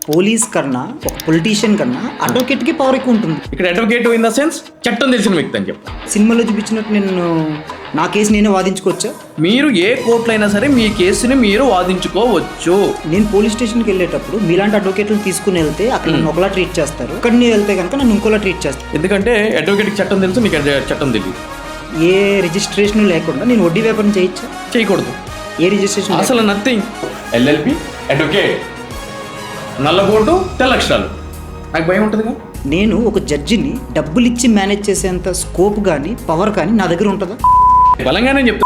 Police కన్నా ఒక politician కన్నా అడ్వకేట్కి పవర్ ఎక్కువ ఉంటుంది. ఇక్కడ అడ్వకేట్ ఇన్ ద సెన్స్ చట్టం తెలిసిన వ్యక్తి అని చెప్పి సినిమాలో చూపించినట్టు నేను నా కేసు నేనే వాదించుకోవచ్చా? మీరు ఏ కోర్టులో అయినా సరే మీ కేసుని మీరు వాదించుకోవచ్చు. నేను పోలీస్ స్టేషన్కి వెళ్ళేటప్పుడు మీలాంటి అడ్వకేట్లు తీసుకుని వెళ్తే అక్కడ నన్ను ఒకలా ట్రీట్ చేస్తారు, ఇక్కడ నేను వెళ్తే కనుక నన్ను ఇంకోలా ట్రీట్ చేస్తారు. ఎందుకంటే అడ్వకేట్కి చట్టం తెలుసు, మీకు చట్టం తెలియదు. ఏ రిజిస్ట్రేషన్ లేకుండా నేను వడ్డీ వ్యాపారం చేయొచ్చా? చేయకూడదు. ఏ రిజిస్ట్రేషన్ అసలు నథింగ్. ఎల్ఎల్పి అడ్వకేట్, నల్లబోటు, తెల్ల అక్షరాలు. నాకు భయం ఉంటుందిగా. నేను ఒక జడ్జిని డబ్బులు ఇచ్చి మేనేజ్ చేసేంత స్కోప్ కానీ పవర్ కానీ నా దగ్గర ఉంటుందా? బలంగానే చెప్తా.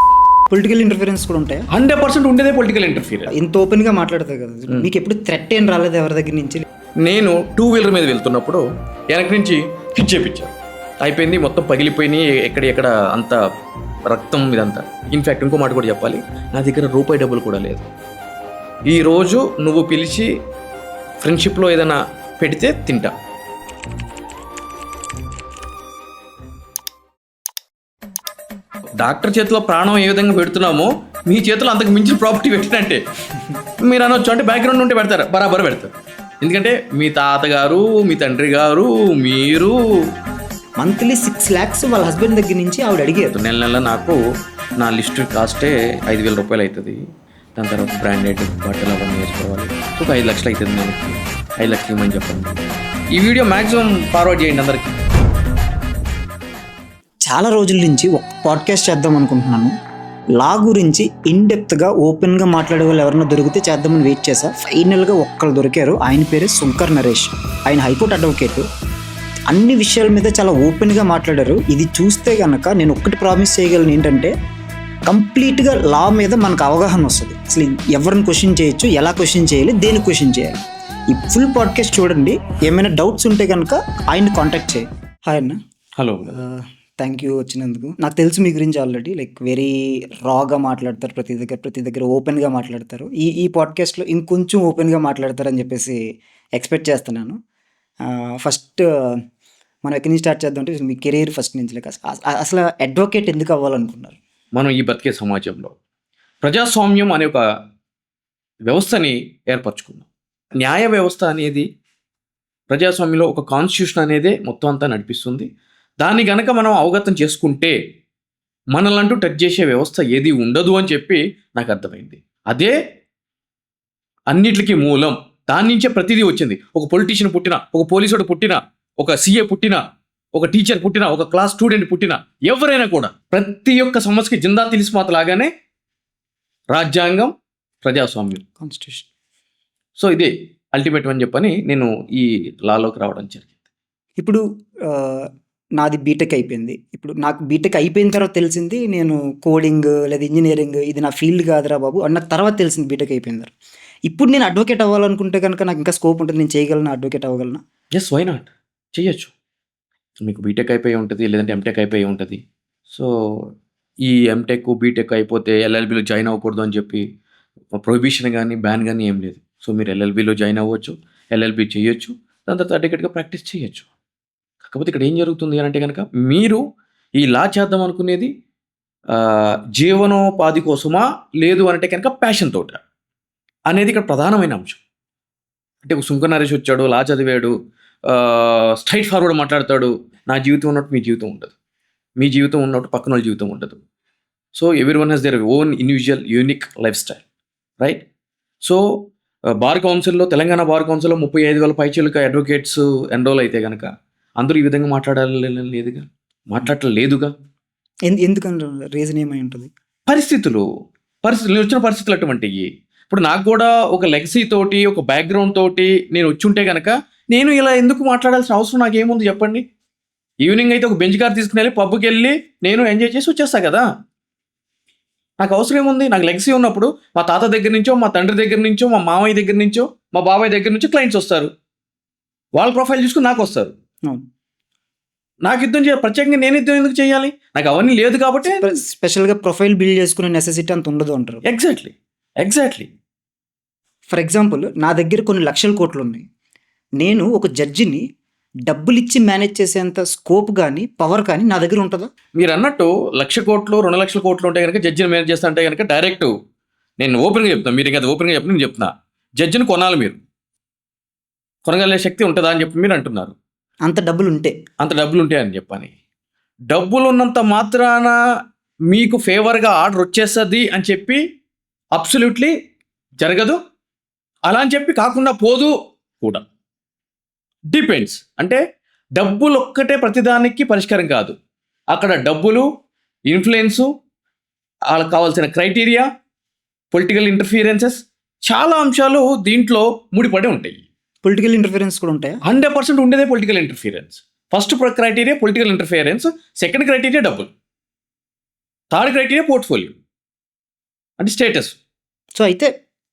పొలిటికల్ ఇంటర్ఫిరెన్స్ కూడా ఉంటాయా? 100% ఉండేదే పొలిటికల్ ఇంటర్ఫియర్. ఇంత ఓపెన్గా మాట్లాడతారు కదా, మీకు ఎప్పుడు థ్రెట్ ఏం రాలేదు ఎవరి దగ్గర నుంచి? నేను 2 వీలర్ మీద వెళ్తున్నప్పుడు వెనక నుంచి హిట్ చేయించాను. అయిపోయింది, మొత్తం పగిలిపోయినాయి, ఎక్కడ అంత రక్తం ఇదంతా. ఇన్ఫ్యాక్ట్ ఇంకో మాట కూడా చెప్పాలి, నా దగ్గర రూపాయి డబ్బులు కూడా లేదు. ఈరోజు నువ్వు పిలిచి ఫ్రెండ్షిప్లో ఏదైనా పెడితే తింటా. డాక్టర్ చేతిలో ప్రాణం ఏ విధంగా పెడుతున్నామో మీ చేతిలో అంతకు మించిన ప్రాపర్టీ పెట్టినట్టే. మీరు అనొచ్చు, అంటే బ్యాక్గ్రౌండ్ ఉంటే పెడతారు, బరాబర్ పెడతారు. ఎందుకంటే మీ తాతగారు, మీ తండ్రి గారు, మీరు మంత్లీ 6 lakhs వాళ్ళ హస్బెండ్ దగ్గర నుంచి ఆవిడ అడిగారు. నెల నాకు నా లిస్ట్ కాస్టే 5,000 రూపాయలు అవుతుంది. దాని తర్వాత బ్రాండెడ్ బట్టలు అవన్నీ వేసుకోవాలి. ఒక 5 లక్షలు అవుతుంది. నేను 5 లక్షలు ఇవ్వమని చెప్పండి. ఈ వీడియో మ్యాక్సిమం ఫార్వర్డ్ చేయండి అందరికి. చాలా రోజుల నుంచి ఒక పాడ్కాస్ట్ చేద్దాం అనుకుంటున్నాను. లా గురించి ఇన్డెప్త్గా ఓపెన్గా మాట్లాడే వాళ్ళు ఎవరైనా దొరికితే చేద్దామని వెయిట్ చేశా. ఫైనల్గా ఒక్కరు దొరికారు. ఆయన పేరు శుంకర్ నరేష్. ఆయన హైకోర్టు అడ్వకేట్. అన్ని విషయాల మీద చాలా ఓపెన్గా మాట్లాడారు. ఇది చూస్తే కనుక నేను ఒక్కటి ప్రామిస్ చేయగలను, ఏంటంటే కంప్లీట్గా లా మీద మనకు అవగాహన వస్తుంది. అసలు ఎవరిని క్వశ్చన్ చేయొచ్చు, ఎలా క్వశ్చన్ చేయాలి, దేని క్వశ్చన్ చేయాలి. ఈ ఫుల్ పాడ్కాస్ట్ చూడండి. ఏమైనా డౌట్స్ ఉంటే కనుక ఆయన్ని కాంటాక్ట్ చేయండి. హాయ్ అన్న. హలో. థ్యాంక్ యూ వచ్చినందుకు. నాకు తెలుసు మీ గురించి ఆల్రెడీ, లైక్ వెరీ రాగా మాట్లాడతారు, ప్రతి దగ్గర ఓపెన్గా మాట్లాడతారు. ఈ పాడ్కాస్ట్లో ఇంకొంచెం ఓపెన్గా మాట్లాడతారని చెప్పేసి ఎక్స్పెక్ట్ చేస్తున్నాను. ఫస్ట్ మనం ఎక్కడి నుంచి స్టార్ట్ చేద్దాం అంటే మీ కెరీర్ ఫస్ట్ నుంచి, లైక్ అసలు అడ్వకేట్ ఎందుకు అవ్వాలనుకున్నారు? మనం ఈ బతికే సమాజంలో ప్రజాస్వామ్యం అనే ఒక వ్యవస్థని ఏర్పరచుకున్నాం. న్యాయ వ్యవస్థ అనేది ప్రజాస్వామ్యంలో ఒక కాన్స్టిట్యూషన్ అనేదే మొత్తం అంతా నడిపిస్తుంది. దాన్ని గనక మనం అవగతం చేసుకుంటే మనలంటూ టచ్ చేసే వ్యవస్థ ఏది ఉండదు అని చెప్పి నాకు అర్థమైంది. అదే అన్నిటికీ మూలం. దాని నుంచే ప్రతిదీ వచ్చింది. ఒక పొలిటీషియన్ పుట్టిన, ఒక పోలీసుడు పుట్టిన, ఒక సీఏ పుట్టిన, ఒక టీచర్ పుట్టిన, ఒక క్లాస్ స్టూడెంట్ పుట్టిన, ఎవరైనా కూడా ప్రతి ఒక్క సమస్యకి జిందా తెలిసిమాత లాగానే రాజ్యాంగం, ప్రజాస్వామ్యం, కాన్స్టిట్యూషన్. సో ఇదే అల్టిమేట్ అని చెప్పని నేను ఈ లాలోకి రావడం జరిగింది. ఇప్పుడు నాది బీటెక్ అయిపోయింది. ఇప్పుడు నాకు బీటెక్ అయిపోయిన తర్వాత తెలిసింది నేను కోడింగ్ లేదా ఇంజనీరింగ్ ఇది నా ఫీల్డ్ కాదురా బాబు అన్న తర్వాత తెలిసింది బీటెక్ అయిపోయిన తర్వాత. ఇప్పుడు నేను అడ్వకేట్ అవ్వాలనుకుంటే కనుక నాకు ఇంకా స్కోప్ ఉంటుంది, నేను చేయగలను, అడ్వకేట్ అవ్వగలనా? ఎస్, వై నాట్, చేయొచ్చు. మీకు బీటెక్ అయిపోయి ఉంటుంది, లేదంటే ఎంటెక్ అయిపోయి ఉంటుంది. సో ఈ ఎంటెక్ బీటెక్ అయిపోతే ఎల్ఎల్బిలో జాయిన్ అవ్వకూడదు అని చెప్పి ప్రొహిబిషన్ కానీ బ్యాన్ కానీ ఏం లేదు. సో మీరు ఎల్ఎల్బిలో జాయిన్ అవ్వచ్చు, ఎల్ఎల్బి చేయొచ్చు, దాని తర్వాత అడ్వకేట్గా ప్రాక్టీస్ చేయొచ్చు. కాకపోతే ఇక్కడ ఏం జరుగుతుంది అని అంటే కనుక మీరు ఈ లా చేద్దాం అనుకునేది జీవనోపాధి కోసమా, లేదు అంటే కనుక ప్యాషన్ తోట అనేది ఇక్కడ ప్రధానమైన అంశం. అంటే ఒక శుంకర్ నరేష్ వచ్చాడు, లా చదివాడు, స్ట్రైట్ ఫార్వర్డ్ మాట్లాడతాడు. నా జీవితం ఉన్నట్టు మీ జీవితం ఉండదు, మీ జీవితం ఉన్నట్టు పక్కన వాళ్ళ జీవితం ఉండదు. So everyone has their own individual unique lifestyle, right? So bar కౌన్సిల్లో, తెలంగాణ బార్ కౌన్సిల్లో 35,000 పైచీలక అడ్వకేట్స్ ఎన్రోల్ అయితే కనుక అందరూ ఈ విధంగా మాట్లాడలేదుగా, మాట్లాడలేదుగా. ఎందుకంటే రీజన్ ఏమై ఉంటుంది? పరిస్థితులు వచ్చిన పరిస్థితులు అటువంటివి. ఇప్పుడు నాకు కూడా ఒక లెగసీ తోటి, ఒక బ్యాక్గ్రౌండ్ తోటి నేను వచ్చి ఉంటే కనుక నేను ఇలా ఎందుకు మాట్లాడాల్సిన అవసరం నాకేముంది చెప్పండి? ఈవినింగ్ అయితే ఒక బెంచ్ కార్ తీసుకుని వెళ్ళి పబ్కి వెళ్ళి నేను ఎంజాయ్ చేసి వచ్చేస్తా కదా. నాకు అవసరం ఏముంది? నాకు లెగసీ ఉన్నప్పుడు మా తాత దగ్గర నుంచో, మా తండ్రి దగ్గర నుంచో, మా మామయ్య దగ్గర నుంచో, మా బాబాయ్ దగ్గర నుంచో క్లయింట్స్ వస్తారు. వాళ్ళ ప్రొఫైల్ చూసుకుని నాకు వస్తారు. నాకు యుద్ధం ప్రత్యేకంగా నేను యుద్ధం ఎందుకు చేయాలి? నాకు అవన్నీ లేదు కాబట్టి. స్పెషల్గా ప్రొఫైల్ బిల్డ్ చేసుకునే నెసెసిటీ అంత ఉండదు అంటారు. ఎగ్జాక్ట్లీ. ఫర్ ఎగ్జాంపుల్ నా దగ్గర కొన్ని లక్షల కోట్లు ఉన్నాయి. నేను ఒక జడ్జిని డబ్బులు ఇచ్చి మేనేజ్ చేసేంత స్కోప్ కానీ పవర్ కానీ నా దగ్గర ఉంటుందా? మీరు అన్నట్టు 1,00,000 కోట్లు 2,00,000 కోట్లు ఉంటే కనుక జడ్జిని మేనేజ్ చేస్తా అంటే కనుక డైరెక్ట్ నేను ఓపెన్గా చెప్తాను. మీరు ఇంకా ఓపెన్గా చెప్పిన నేను చెప్తున్నా, జడ్జిని కొనాలి మీరు. కొనగలిగే శక్తి ఉంటుందా అని చెప్పి మీరు అంటున్నారు. అంత డబ్బులు ఉంటే అంత డబ్బులు ఉంటాయని చెప్పని. డబ్బులు ఉన్నంత మాత్రాన మీకు ఫేవర్గా ఆర్డర్ వచ్చేస్తుంది అని చెప్పి అబ్సల్యూట్లీ జరగదు. అలా అని చెప్పి కాకుండా పోదు కూడా. డిపెండ్స్. అంటే డబ్బులు ఒక్కటే ప్రతిదానికి పరిష్కారం కాదు. అక్కడ డబ్బులు, ఇన్ఫ్లుయెన్సు, వాళ్ళకి కావాల్సిన క్రైటీరియా, పొలిటికల్ ఇంటర్ఫీరెన్సెస్, చాలా అంశాలు దీంట్లో ముడిపడి ఉంటాయి. పొలిటికల్ ఇంటర్ఫిరెన్స్ కూడా ఉంటాయా? 100% ఉండేదే political interference. First criteria political interference, second criteria డబ్బులు, థర్డ్ క్రైటీరియా పోర్ట్ఫోలియో అంటే స్టేటస్. సో అయితే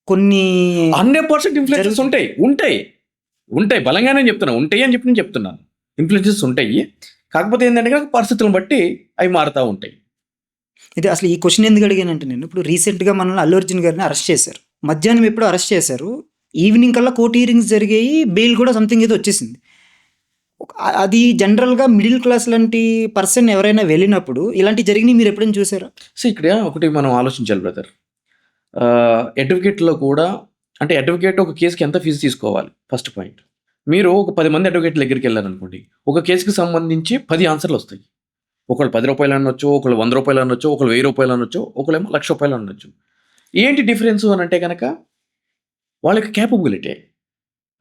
కొన్ని 100% ఇన్ఫ్లుయెన్సెస్ ఉంటాయి బలంగానే చెప్తున్నా, ఉంటాయి అని చెప్పి నేను చెప్తున్నాను. ఇన్ఫ్లుయెన్సెస్ ఉంటాయి. కాకపోతే ఏంటంటే కనుక పరిస్థితులను బట్టి అవి మారుతూ ఉంటాయి. ఇది అసలు ఈ క్వశ్చన్ ఎందుకు అడిగానంటే, నేను ఇప్పుడు రీసెంట్గా మనల్ని అల్లు అర్జున్ గారిని అరెస్ట్ చేశారు. మధ్యాహ్నం ఎప్పుడు అరెస్ట్ చేశారు, ఈవినింగ్ కల్లా కోర్ట్ హియరింగ్స్ జరిగాయి, బెయిల్ కూడా సంథింగ్ ఏదో వచ్చేసింది. అది జనరల్గా మిడిల్ క్లాస్ లాంటి పర్సన్ ఎవరైనా వెళ్ళినప్పుడు ఇలాంటివి జరిగినాయి మీరు ఎప్పుడైనా చూసారా? సో ఇక్కడ ఒకటి మనం ఆలోచించాలి బ్రదర్. అడ్వకేట్లో కూడా అంటే అడ్వకేట్ ఒక కేసుకి ఎంత ఫీజు తీసుకోవాలి ఫస్ట్ పాయింట్. మీరు ఒక 10 మంది అడ్వకేట్ల దగ్గరికి వెళ్ళారనుకోండి, ఒక కేసుకి సంబంధించి 10 ఆన్సర్లు వస్తాయి. ఒకళ్ళు 10 రూపాయలు అనొచ్చు, ఒకళ్ళు 100 రూపాయలు అనొచ్చు, ఒకళ్ళు 1000 రూపాయలు అనొచ్చు, ఒకళ్ళేమో 1,00,000 రూపాయలు అనొచ్చు. ఏంటి డిఫరెన్స్ అని అంటే కనుక వాళ్ళకి capability,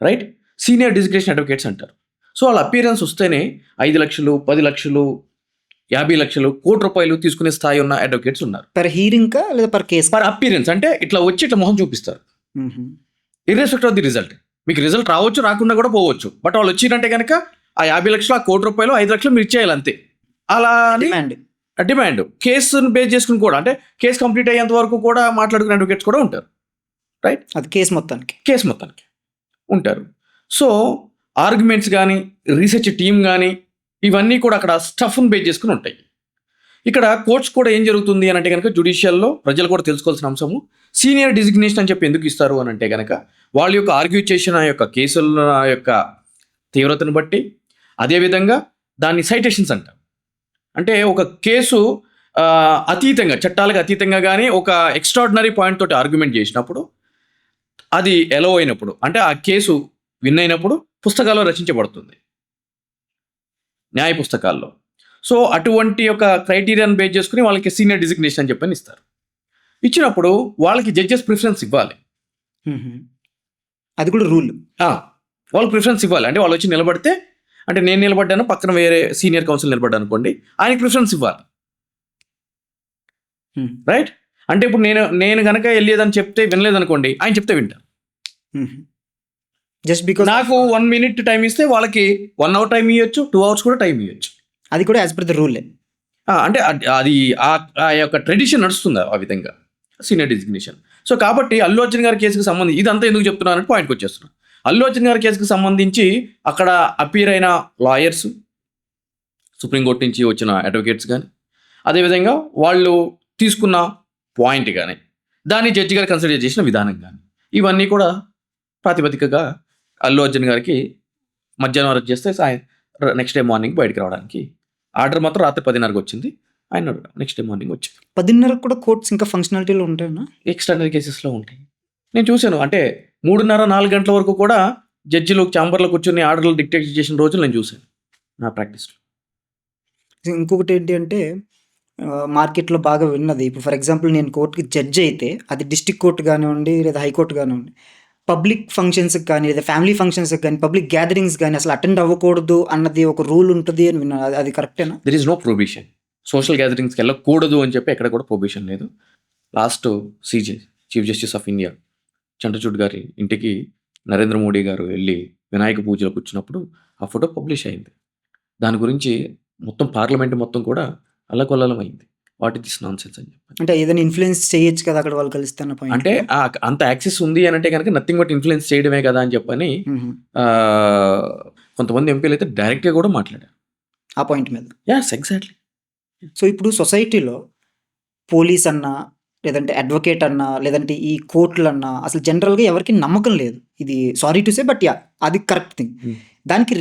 right? Senior designation advocates అంటారు. సో వాళ్ళ అపియరెన్స్ వస్తేనే 5 లక్షలు, 10 లక్షలు, 50 లక్షలు, కోటి రూపాయలు తీసుకునే స్థాయి ఉన్న అడ్వకేట్స్ ఉన్నారు. పర్ హీరింగ్ లేదా పర్ కేస్? Per appearance. అంటే ఇట్లా వచ్చి ఇట్లా మొహం చూపిస్తారు, ఇర్రెస్పెక్ట్ ఆఫ్ ది రిజల్ట్. మీకు రిజల్ట్ రావచ్చు, రాకుండా కూడా పోవచ్చు. బట్ వాళ్ళు వచ్చిందంటే కనుక ఆ 50 లక్షలు, ఆ కోటి రూపాయలు, 5 లక్షలు మీరు ఇచ్చేయాలి అంతే. అలా డిమాండ్ కేసును బేస్ చేసుకుని కూడా, అంటే కేసు కంప్లీట్ అయ్యేంత వరకు కూడా మాట్లాడుకునే అడ్వకేట్స్ కూడా ఉంటారు, రైట్? అది కేసు మొత్తానికి ఉంటారు. సో ఆర్గ్యుమెంట్స్ కానీ, రీసెర్చ్ టీమ్ కానీ, ఇవన్నీ కూడా అక్కడ స్టఫ్ను బేస్ చేసుకుని ఉంటాయి. ఇక్కడ కోర్ట్స్ కూడా ఏం జరుగుతుంది అని అంటే కనుక, జ్యుడిషియల్లో ప్రజలు కూడా తెలుసుకోవాల్సిన అంశము, సీనియర్ డిజిగ్నేషన్ అని చెప్పి ఎందుకు ఇస్తారు అని అంటే కనుక వాళ్ళ యొక్క ఆర్గ్యూ చేసిన యొక్క కేసుల యొక్క తీవ్రతను బట్టి, అదేవిధంగా దాన్ని సైటేషన్స్ అంటారు. అంటే ఒక కేసు అతీతంగా, చట్టాలకు అతీతంగా కానీ ఒక ఎక్స్ట్రాడినరీ పాయింట్ తోటి ఆర్గ్యుమెంట్ చేసినప్పుడు, అది ఎలో అయినప్పుడు, అంటే ఆ కేసు విన్ అయినప్పుడు పుస్తకాల్లో రచించబడుతుంది, న్యాయ పుస్తకాల్లో. సో అటువంటి ఒక క్రైటీరియాను బేస్ చేసుకుని వాళ్ళకి సీనియర్ డిజిగ్నేషన్ అని చెప్పని ఇస్తారు. ఇచ్చినప్పుడు వాళ్ళకి జడ్జెస్ ప్రిఫరెన్స్ ఇవ్వాలి. అది కూడా రూల్. వాళ్ళకి ప్రిఫరెన్స్ ఇవ్వాలి. అంటే వాళ్ళు వచ్చి నిలబడితే, అంటే నేను నిలబడ్డాను, పక్కన వేరే సీనియర్ కౌన్సిల్ నిలబడ్డాను అనుకోండి, ఆయనకి ప్రిఫరెన్స్ ఇవ్వాలి, రైట్? అంటే ఇప్పుడు నేను కనుక వెళ్ళేదని చెప్తే వినలేదనుకోండి, ఆయన చెప్తే వింటారు. జస్ట్ బికాస్ నాకు 1 minute టైం ఇస్తే వాళ్ళకి 1 hour టైం ఇవ్వచ్చు, 2 hours కూడా టైం ఇవ్వచ్చు. అది కూడా యాజ్ పర్ ద రూల్. అంటే అది ఆ యొక్క ట్రెడిషన్ నడుస్తుంది ఆ విధంగా, సీనియర్ డిజిగ్నేషన్. సో కాబట్టి అల్లు అర్జున్ గారి కేసుకి సంబంధించి ఇదంతా ఎందుకు చెప్తున్నానంటే పాయింట్కి వచ్చేస్తున్నాను. అల్లు అర్జున్ గారి కేసుకి సంబంధించి అక్కడ అపీర్ అయిన లాయర్స్, సుప్రీంకోర్టు నుంచి వచ్చిన అడ్వకేట్స్ కానీ, అదేవిధంగా వాళ్ళు తీసుకున్న పాయింట్ కానీ, దాన్ని జడ్జి గారు కన్సిడర్ చేసిన విధానం కానీ, ఇవన్నీ కూడా ప్రాతిపదికగా అల్లు అర్జున్ గారికి మధ్యాహ్నం అరెస్ట్ చేస్తే నెక్స్ట్ డే మార్నింగ్ బయటకు రావడానికి ఆర్డర్ మాత్రం రాత్రి 10:30కి వచ్చింది. ఆయన నెక్స్ట్ డే మార్నింగ్ వచ్చింది. 10:30 కూడా కోర్ట్స్ ఇంకా ఫంక్షనాలిటీలో ఉంటాయన్నా? ఎక్స్ట్రాడినరీ కేసెస్లో ఉంటాయి. నేను చూశాను. అంటే 3:30-4 గంటల వరకు కూడా జడ్జిలు ఛాంబర్లో కూర్చొని ఆర్డర్లు డిక్టేట్ చేసిన రోజులు నేను చూశాను నా ప్రాక్టీస్లో. ఇంకొకటి ఏంటి అంటే, మార్కెట్లో బాగా విన్నది, ఇప్పుడు ఫర్ ఎగ్జాంపుల్ నేను కోర్టుకి జడ్జ్ అయితే, అది డిస్ట్రిక్ట్ కోర్టు కానివ్వండి లేదా హైకోర్టు కానివ్వండి, పబ్లిక్ ఫంక్షన్స్కి కానీ లేదా ఫ్యామిలీ ఫంక్షన్స్కి కానీ, పబ్లిక్ గ్యాదరింగ్స్ కానీ అసలు అటెండ్ అవ్వకూడదు అన్నది ఒక రూల్ ఉంటుంది అని విన్నాను. అది కరెక్టేనా? There is no prohibition. Social గ్యాదరింగ్స్కి వెళ్ళకూడదు అని చెప్పి ఎక్కడ కూడా ప్రొబిషన్ లేదు. Last CJ chief justice of India Chandrachud గారి ఇంటికి నరేంద్ర మోడీ గారు వెళ్ళి వినాయక పూజలకు వచ్చినప్పుడు ఆ ఫోటో పబ్లిష్ అయింది. దాని గురించి మొత్తం పార్లమెంట్ మొత్తం కూడా అల్లకొల్లం అయింది. What is this non sense అని చెప్పి. అంటే ఏదైనా ఇన్ఫ్లుయెన్స్ చేయొచ్చు కదా అక్కడ వాళ్ళు కలిస్తే అన్న పాయింట్. అంటే అంత యాక్సెస్ ఉంది అని అంటే కనుక నథింగ్ బట్ ఇన్ఫ్లుయెన్స్ చేయడమే కదా అని చెప్పని కొంతమంది ఎంపీలు అయితే డైరెక్ట్గా కూడా మాట్లాడారు ఆ పాయింట్ మీద. As exactly. సో ఇప్పుడు సొసైటీలో పోలీస్ అన్నా, లేదంటే అడ్వకేట్ అన్నా, లేదంటే ఈ కోర్టులు అన్నా, అసలు జనరల్గా ఎవరికి నమ్మకం లేదు. ఇది sorry to say, but yeah అది కరెక్ట్ థింగ్. దానికి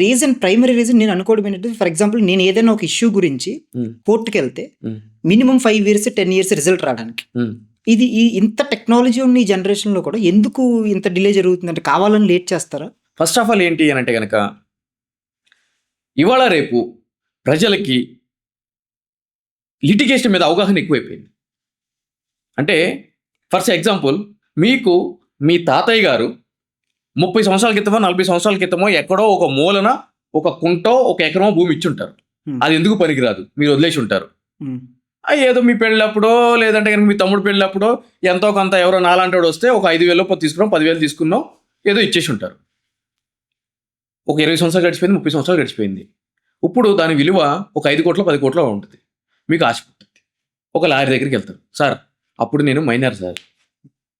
ప్రైమరీ రీజన్ నేను అనుకోవడం ఏంటంటే, ఫర్ ఎగ్జాంపుల్ నేను ఏదైనా ఒక ఇష్యూ గురించి కోర్టుకి వెళ్తే మినిమం 5 years 10 years రిజల్ట్ రావడానికి. ఇది ఇంత టెక్నాలజీ ఉన్న ఈ జనరేషన్లో కూడా ఎందుకు ఇంత డిలే జరుగుతుంది? అంటే కావాలని లేట్ చేస్తారా? ఫస్ట్ ఆఫ్ ఆల్ ఏంటి అని అంటే కనుక ఇవాళ రేపు ప్రజలకి లిటిగేషన్ మీద అవగాహన ఎక్కువైపోయింది. అంటే ఫర్ ఎగ్జాంపుల్, మీకు మీ తాతయ్య గారు 30 సంవత్సరాల క్రితమో 40 సంవత్సరాల క్రితమో ఎక్కడో ఒక మూలన ఒక కుంటో ఒక ఎకరమో భూమి ఇచ్చుంటారు. అది ఎందుకు పనికిరాదు, మీరు వదిలేసి ఉంటారు. ఏదో మీ పెళ్ళప్పుడో లేదంటే కనుక మీ తమ్ముడు పెళ్ళప్పుడో ఎంతో కొంత ఎవరో నాలాంటి వస్తే ఒక 5,000 తీసుకున్నాం, 10,000 తీసుకున్నాం, ఏదో ఇచ్చేసి ఉంటారు. ఒక 20 సంవత్సరాలు గడిచిపోయింది, 30 సంవత్సరాలు గడిచిపోయింది. ఇప్పుడు దాని విలువ ఒక 5 కోట్ల 10 కోట్ల ఉంటుంది. మీకు ఆశ పుట్టింది. ఒక లాయర్ దగ్గరికి వెళ్తారు. సార్, అప్పుడు నేను మైనర్ సార్,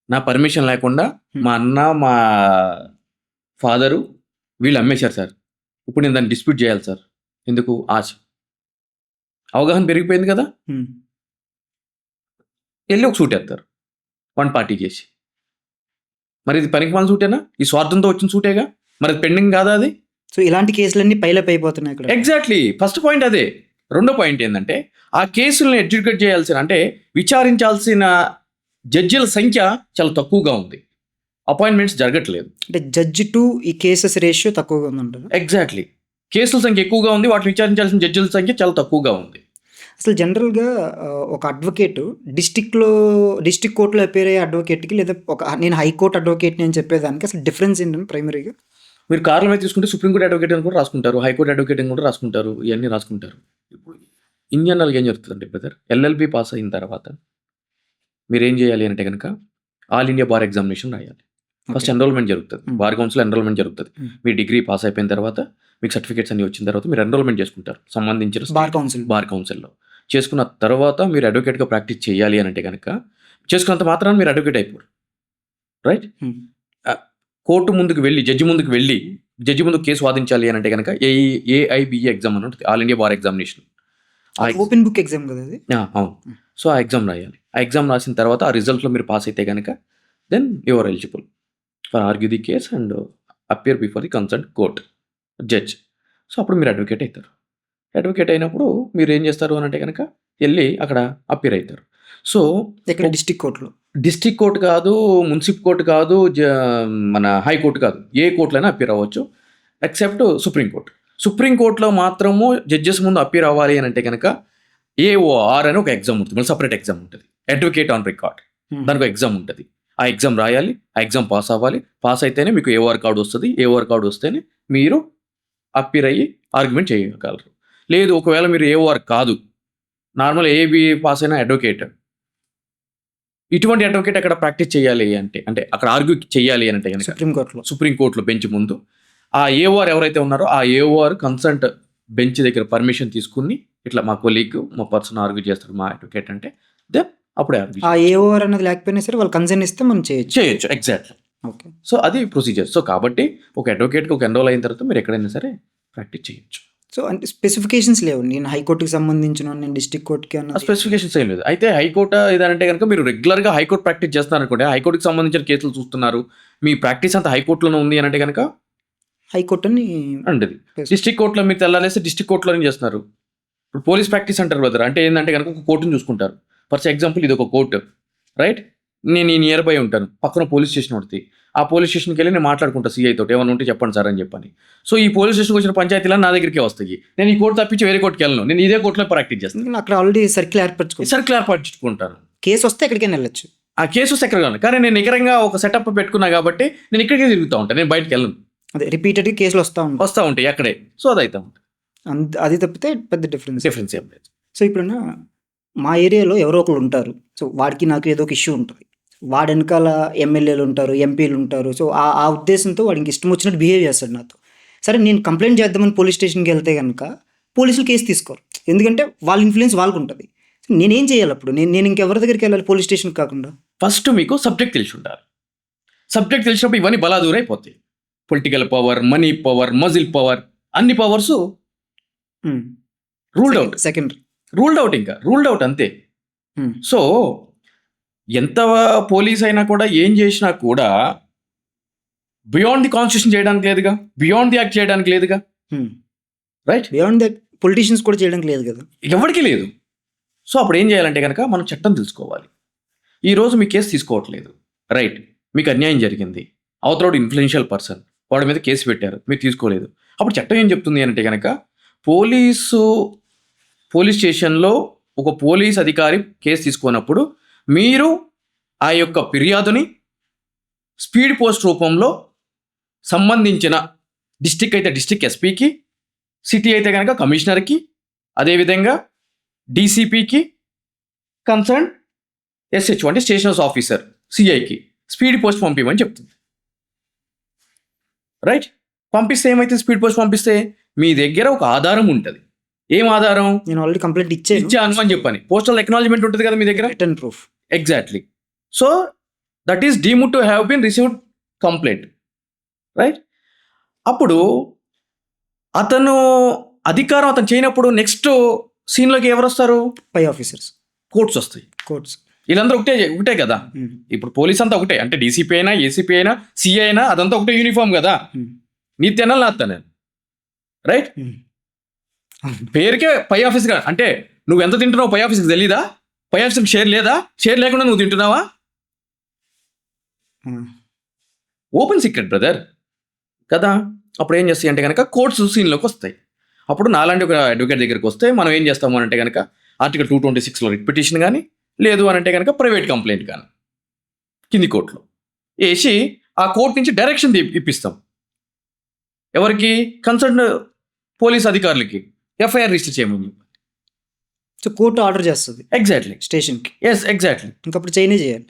నా పర్మిషన్ లేకుండా మా అన్న మా ఫాదరు వీళ్ళు అమ్మేశారు సార్. ఇప్పుడు నేను దాన్ని డిస్ప్యూట్ చేయాలి సార్. ఎందుకు? ఆశ. అవగాహన పెరిగిపోయింది కదా. వెళ్ళి ఒక సూట్ వేస్తారు, 1 పార్టీ చేసి. మరి ఇది పనికిమాలిన సూటేనా? ఈ స్వార్థంతో వచ్చిన సూటేగా. మరి అది పెండింగ్ కాదా అది? సో ఇలాంటి కేసులన్నీ పైలప్ అయిపోతున్నాయి ఇక్కడ. ఎగ్జాక్ట్లీ. ఫస్ట్ పాయింట్ అదే. రెండో పాయింట్ ఏంటంటే ఆ కేసులను ఎడ్యుకేట్ చేయాల్సిన, అంటే విచారించాల్సిన జడ్జిల సంఖ్య చాలా తక్కువగా ఉంది. అపాయింట్మెంట్స్ జరగట్లేదు. అంటే జడ్జి టు ఈ కేసెస్ రేషియో తక్కువగా ఉందంటారు. ఎగ్జాక్ట్లీ. కేసుల సంఖ్య ఎక్కువగా ఉంది, వాటిని విచారించాల్సిన జడ్జిల సంఖ్య చాలా తక్కువగా ఉంది. అసలు జనరల్గా ఒక అడ్వకేట్ డిస్టిక్ కోర్టులో అపేర్ అయ్యే అడ్వకేట్కి, లేదా నేను హైకోర్టు అడ్వకేట్ని అని చెప్పేదానికి అసలు డిఫరెన్స్ ఏంటంటే ప్రైమరీగా మీరు కార్ల మీద తీసుకుంటే సుప్రీంకోర్టు అడ్వకేట్ అని కూడా రాసుకుంటారు, హైకోర్టు అడ్వకేట్ అని కూడా రాసుకుంటారు, ఇవన్నీ రాసుకుంటారు. ఇప్పుడు ఇండియన్లో ఏం జరుగుతుందంటే బ్రదర్, ఎల్ఎల్బి పాస్ అయిన తర్వాత మీరు ఏం చేయాలి అంటే కనుక ఆల్ ఇండియా బార్ ఎగ్జామినేషన్ రాయాలి. ఫస్ట్ ఎన్రోల్మెంట్ జరుగుతుంది, బార్ కౌన్సిల్ ఎన్రోల్మెంట్ జరుగుతుంది. మీ డిగ్రీ పాస్ అయిపోయిన తర్వాత మీకు సర్టిఫికేట్స్ అన్ని వచ్చిన తర్వాత మీరు ఎన్రోల్మెంట్ చేసుకుంటారు సంబంధించిన బార్ కౌన్సిల్లో. చేసుకున్న తర్వాత మీరు అడ్వకేట్గా ప్రాక్టీస్ చేయాలి అని అంటే కనుక చేసుకున్నంత మాత్రాన్ని మీరు అడ్వకేట్ అయిపోరు. రైట్? కోర్టు ముందుకు వెళ్ళి జడ్జి ముందుకు కేసు వాదించాలి అని అంటే కనుక ఏఐబిఏ ఎగ్జామ్ అని ఉంటుంది, all India bar examination. Open book exam కదా అది. అవును. సో ఆ ఎగ్జామ్ రాయాలి. ఆ ఎగ్జామ్ రాసిన తర్వాత ఆ రిజల్ట్లో మీరు పాస్ అయితే కనుక then you are eligible for argue the case and appear before the concern court judge. So అప్పుడు మీరు అడ్వకేట్ అవుతారు. అడ్వకేట్ అయినప్పుడు మీరు ఏం చేస్తారు అని అంటే కనుక వెళ్ళి అక్కడ అపియర్ అవుతారు. సో ఇక్కడ డిస్ట్రిక్ట్ కోర్టు కాదు, మున్సిపల్ కోర్టు కాదు, మన హైకోర్టు కాదు, ఏ కోర్టులైనా అపియర్ అవ్వచ్చు ఎక్సెప్ట్ సుప్రీంకోర్టు. సుప్రీంకోర్టులో మాత్రము జడ్జెస్ ముందు అపియర్ అవ్వాలి అని అంటే కనుక ఏఓఆర్ అని ఒక ఎగ్జామ్ ఉంటుంది, మళ్ళీ సపరేట్ ఎగ్జామ్ ఉంటుంది. అడ్వకేట్ ఆన్ రికార్డ్, దానికి ఒక ఎగ్జామ్ ఉంటుంది. ఆ ఎగ్జామ్ రాయాలి, ఆ ఎగ్జామ్ పాస్ అవ్వాలి. పాస్ అయితేనే మీకు ఏఓఆర్ కార్డు వస్తుంది. ఏఓఆర్ కార్డు వస్తేనే మీరు అపియర్ అయ్యి ఆర్గ్యుమెంట్ చేయగలరు. లేదు, ఒకవేళ మీరు ఏఓఆర్ కాదు, నార్మల్ ఏబి పాస్ అయిన అడ్వకేట్, ఇటువంటి అడ్వకేట్ అక్కడ ప్రాక్టీస్ చేయాలి అంటే అక్కడ ఆర్గ్యూ చేయాలి అంటే కనుక సుప్రీంకోర్టులో బెంచ్ ముందు ఆ ఏఓఆర్ ఎవరైతే ఉన్నారో ఆ ఏఓఆర్ కన్సల్ట్ బెంచ్ దగ్గర పర్మిషన్ తీసుకుని ఇట్లా మా కొలీగ్ మా పర్సన్ ఆర్గ్యూ చేస్తారు మా అడ్వకేట్ అంటే దెన్ అప్పుడే ఆ ఏఓఆర్ అన్నది లేకపోయినా సరే వాళ్ళు కన్సర్న్ ఇస్తే మనం చేయొచ్చు. ఎగ్జాక్ట్లీ. ఓకే. సో అది ప్రొసీజర్. సో కాబట్టి ఒక అడ్వకేట్కి ఒక ఎన్రోల్ అయిన తర్వాత మీరు ఎక్కడైనా సరే ప్రాక్టీస్ చేయొచ్చు. సో అంటే స్పెసిఫికేషన్స్ లేవు, నేను హైకోర్టుకి సంబంధించిన, నేను డిస్ట్రిక్ట్ కోర్టుకి అన్న స్పెసిఫికేషన్స్ ఏం లేదు. అయితే హైకోర్టు ఏదంటే కనుక మీరు రెగ్యులర్గా హైకోర్టు ప్రాక్టీస్ చేస్తున్నారు అనుకోండి, హైకోర్టుకి సంబంధించిన కేసులు చూస్తున్నారు, మీ ప్రాక్టీస్ అంతా హైకోర్టులోనే ఉంది అని అంటే కనుక హైకోర్టు అని అంటది. డిస్ట్రిక్ట్ కోర్టులో మీరు తెల్లాలేస్తే డిస్ట్రిక్ట్ కోర్టులోనే చేస్తున్నారు. ఇప్పుడు పోలీస్ ప్రాక్టీస్ అంటారు బ్రదర్. అంటే ఏంటంటే కనుక ఒక కోర్టును చూసుకుంటారు. ఫర్ ఎగ్జాంపుల్ ఇది ఒక కోర్టు, రైట్? నేను ఈ నియర్ బై ఉంటాను, పక్కన పోలీస్ స్టేషన్ ఉంటుంది. ఆ పోలీస్ స్టేషన్కి వెళ్ళి నేను మాట్లాడుకుంటా సీఐ తోటి, ఏమైనా ఉంటే చెప్పండి సార్ అని చెప్పని. సో ఈ పోలీస్ స్టేషన్కి వచ్చిన పంచాయతీలను నా దగ్గరికి వస్తాయి. నేను ఈ కోర్టు తప్పించి వేరే కోర్టుకి వెళ్ళను, నేను ఇదే కోర్టులో ప్రాక్టీస్ చేస్తాను. అక్కడ ఆల్రెడీ సర్కిల్ ఏర్పరచుకుంటాను. కేసు వస్తే ఎక్కడికైనా వెళ్ళొచ్చు. ఆ కేసు వస్తే ఎక్కడ, కానీ నేను నికరంగా ఒక సెటప్ పెట్టుకున్నా కాబట్టి నేను ఇక్కడికే తిరుగుతూ ఉంటాను, నేను బయటకు వెళ్ళను. అదే రిపీటెడ్గా కేసులు వస్తూ ఉంటాయి అక్కడే. సో అది అవుతా ఉంటుంది. అది తప్పితే పెద్ద డిఫరెన్స్ ఏం లేదు. సో ఇప్పుడున్న మా ఏరియాలో ఎవరో ఒకరు ఉంటారు. సో వాడికి నాకు ఏదో ఒక ఇష్యూ ఉంటుంది, వాడి వెనకాల ఎమ్మెల్యేలు ఉంటారు, ఎంపీలు ఉంటారు. సో ఆ ఉద్దేశంతో వాడికి ఇష్టం వచ్చినట్టు బిహేవ్ చేస్తాడు నాతో. సరే, నేను కంప్లైంట్ చేద్దామని పోలీస్ స్టేషన్కి వెళ్తే కనుక పోలీసులు కేసు తీసుకోరు, ఎందుకంటే వాళ్ళ ఇన్ఫ్లుయెన్స్ వాళ్ళకు ఉంటుంది. నేనేం చేయాలి అప్పుడు? నేను ఇంకెవరి దగ్గరికి వెళ్ళాలి పోలీస్ స్టేషన్కి కాకుండా? ఫస్ట్ మీకు సబ్జెక్ట్ తెలిసి ఉండాలి. సబ్జెక్ట్ తెలిసినప్పుడు ఇవన్నీ బలాదూర్ అయిపోతాయి. Political power, money power, muscle power, అన్ని పవర్స్ రూల్డ్ అవుట్. ఇంకా రూల్డ్ అవుట్ అంతే. సో ఎంత పోలీస్ అయినా కూడా ఏం చేసినా కూడా బియాండ్ ది కాన్స్టిట్యూషన్ చేయడానికి లేదుగా, బియాండ్ ది యాక్ట్ చేయడానికి లేదుగా, రైట్? బియాండ్ ది పొలిటీషియన్స్ కూడా చేయడానికి లేదు కదా, ఎవరికి లేదు. సో అప్పుడు ఏం చేయాలంటే కనుక మనం చట్టం తెలుసుకోవాలి. ఈరోజు మీ కేసు తీసుకోవట్లేదు, రైట్? మీకు అన్యాయం జరిగింది, అవతలోడు ఇన్ఫ్లుయెన్షియల్ పర్సన్, వాడి మీద కేసు పెట్టారు, మీరు తీసుకోలేదు. అప్పుడు చట్టం ఏం చెప్తుంది అంటే కనుక పోలీస్ స్టేషన్లో ఒక పోలీస్ అధికారి కేసు తీసుకున్నప్పుడు మీరు ఆ యొక్క ఫిర్యాదుని స్పీడ్ పోస్ట్ రూపంలో సంబంధించిన డిస్టిక్ అయితే డిస్టిక్ ఎస్పీకి, సిటీ అయితే కనుక కమిషనర్కి, అదేవిధంగా డీసీపీకి, కన్సర్న్ ఎస్హెచ్ అంటే స్టేషన్ హౌస్ ఆఫీసర్ సిఐకి స్పీడ్ పోస్ట్ పంపించమని చెప్తుంది. రైట్? పంపిస్తే ఏమైతే స్పీడ్ పోస్ట్ పంపిస్తే మీ దగ్గర ఒక ఆధారం ఉంటుంది. ఏం ఆధారం? నేను ఆల్రెడీ కంప్లైంట్ ఇచ్చాను అని చెప్పని పోస్టల్ ఎక్నాలజ్మెంట్ ఉంటుంది కదా మీ దగ్గర, return proof. Exactly. So that is deemed to have been received complaint. Right? అప్పుడు అతను అధికారం అతను చేయనప్పుడు నెక్స్ట్ సీన్లోకి ఎవరు వస్తారు? పై ఆఫీసర్స్, కోర్ట్స్ వస్తాయి. కోర్ట్స్ వీళ్ళందరూ ఒకటే కదా. ఇప్పుడు పోలీస్ అంతా ఒకటే, అంటే డీసీపీ అయినా, ఏసీపీ అయినా, సిఐ అయినా అదంతా ఒకటే యూనిఫామ్ కదా. నీ తినాలి నా తినాలి. రైట్? పేరుకే పై ఆఫీస్గా, అంటే నువ్వు ఎంత తింటున్నావు పై ఆఫీస్కి తెలీదా? పై ఆఫీస్కి షేర్ లేదా? షేర్ లేకుండా నువ్వు తింటున్నావా? ఓపెన్ సీక్రెట్ బ్రదర్ కదా. అప్పుడు ఏం చేస్తాయి అంటే కనుక కోర్ట్స్ సీన్లోకి వస్తాయి. అప్పుడు నాలాంటి ఒక అడ్వకేట్ దగ్గరికి వస్తే మనం ఏం చేస్తాము అంటే కనుక ఆర్టికల్ 226లో రిట్ పిటిషన్ కానీ, లేదు అని అంటే కనుక ప్రైవేట్ కంప్లైంట్ కానీ కింది కోర్టులో వేసి ఆ కోర్టు నుంచి డైరెక్షన్ ఇప్పిస్తాం. ఎవరికి? కన్సర్న్ పోలీస్ అధికారులకి ఎఫ్ఐఆర్ రిజిస్టర్ చేయమని. సో కోర్టు ఆర్డర్ చేస్తుంది ఎగ్జాక్ట్లీ స్టేషన్కి. Yes, exactly. ఇంకప్పుడు చైనే చేయాలి.